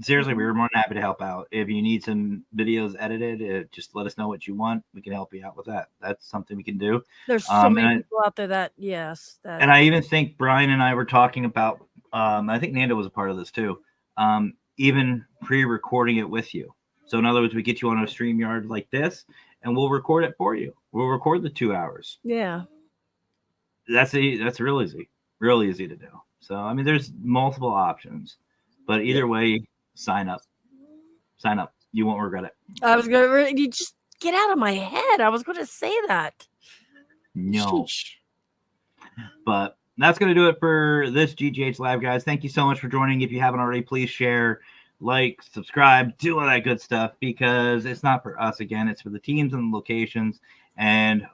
Speaker 2: Seriously, we were more than happy to help out. If you need some videos edited, just let us know what you want. We can help you out with that. That's something we can do.
Speaker 3: There's so many people out there that, yes.
Speaker 2: And I even think Brian and I were talking about, I think Nando was a part of this too, even pre-recording it with you. So in other words, we get you on a StreamYard like this, and we'll record it for you. We'll record the 2 hours.
Speaker 3: Yeah.
Speaker 2: That's real easy to do. So, I mean, there's multiple options. But either way, sign up. You won't regret it.
Speaker 3: I was gonna. You just get out of my head. I was gonna say that.
Speaker 2: No. Sheesh. But that's gonna do it for this GGH Live, guys. Thank you so much for joining. If you haven't already, please share, like, subscribe, do all that good stuff, because it's not for us. Again, it's for the teams and the locations, and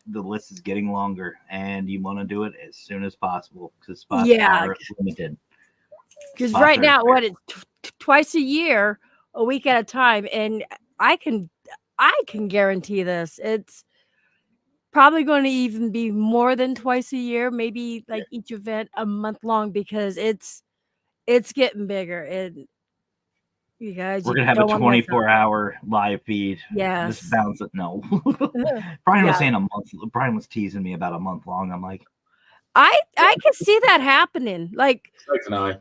Speaker 2: the list is getting longer. And you want to do it as soon as possible because spots are limited.
Speaker 3: Because right now, it's twice a year, a week at a time, and I can guarantee this. It's probably going to even be more than twice a year, maybe like each event a month long, because it's getting bigger. And you guys,
Speaker 2: we're gonna have a 24-hour live feed.
Speaker 3: Yes.
Speaker 2: This balance it. No. Brian was saying a month. Brian was teasing me about a month long. I'm like,
Speaker 3: I can see that happening. Like,
Speaker 1: so can I.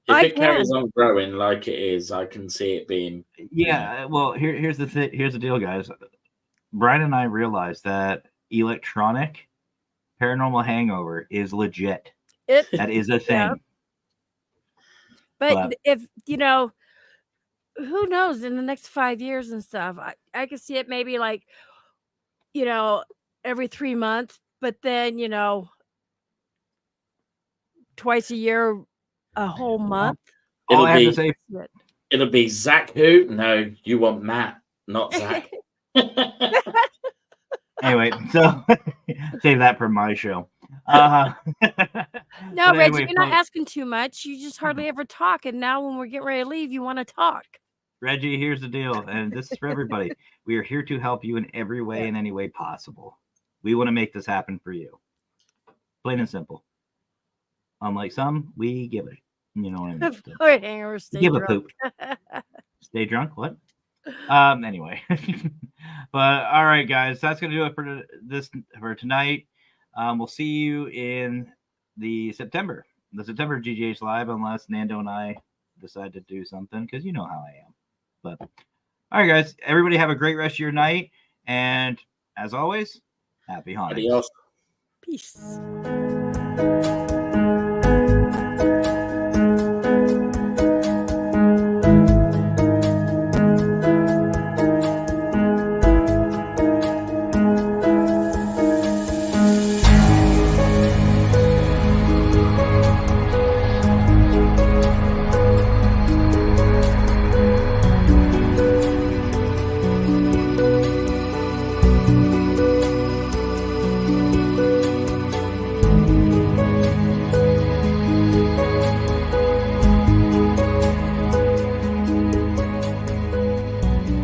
Speaker 1: If it carries on growing like it is, I can see it being.
Speaker 2: Yeah. Well, here's the here's the deal, guys. Brian and I realized that electronic paranormal hangover is legit. That is a thing.
Speaker 3: Yeah. But if who knows, in the next 5 years and stuff, I could see it maybe like, every 3 months, but then, twice a year, a whole month.
Speaker 2: All I have to say,
Speaker 1: it'll be Zach who? No, you want Matt, not Zach.
Speaker 2: Anyway, so save that for my show.
Speaker 3: No, Reggie, you're not asking too much. You just hardly ever talk. And now when we're getting ready to leave, you want to talk.
Speaker 2: Reggie, here's the deal. And this is for everybody. We are here to help you in every way, in any way possible. We want to make this happen for you. Plain and simple. Unlike some, we give it. You know what I mean?
Speaker 3: Give
Speaker 2: drunk. A poop. Stay drunk? What? Anyway. But all right, guys, that's gonna do it for tonight. We'll see you in the September GGH Live, unless Nando and I decide to do something, because you know how I am. But all right, guys, everybody have a great rest of your night, and as always, happy haunting.
Speaker 1: Adios.
Speaker 3: Peace.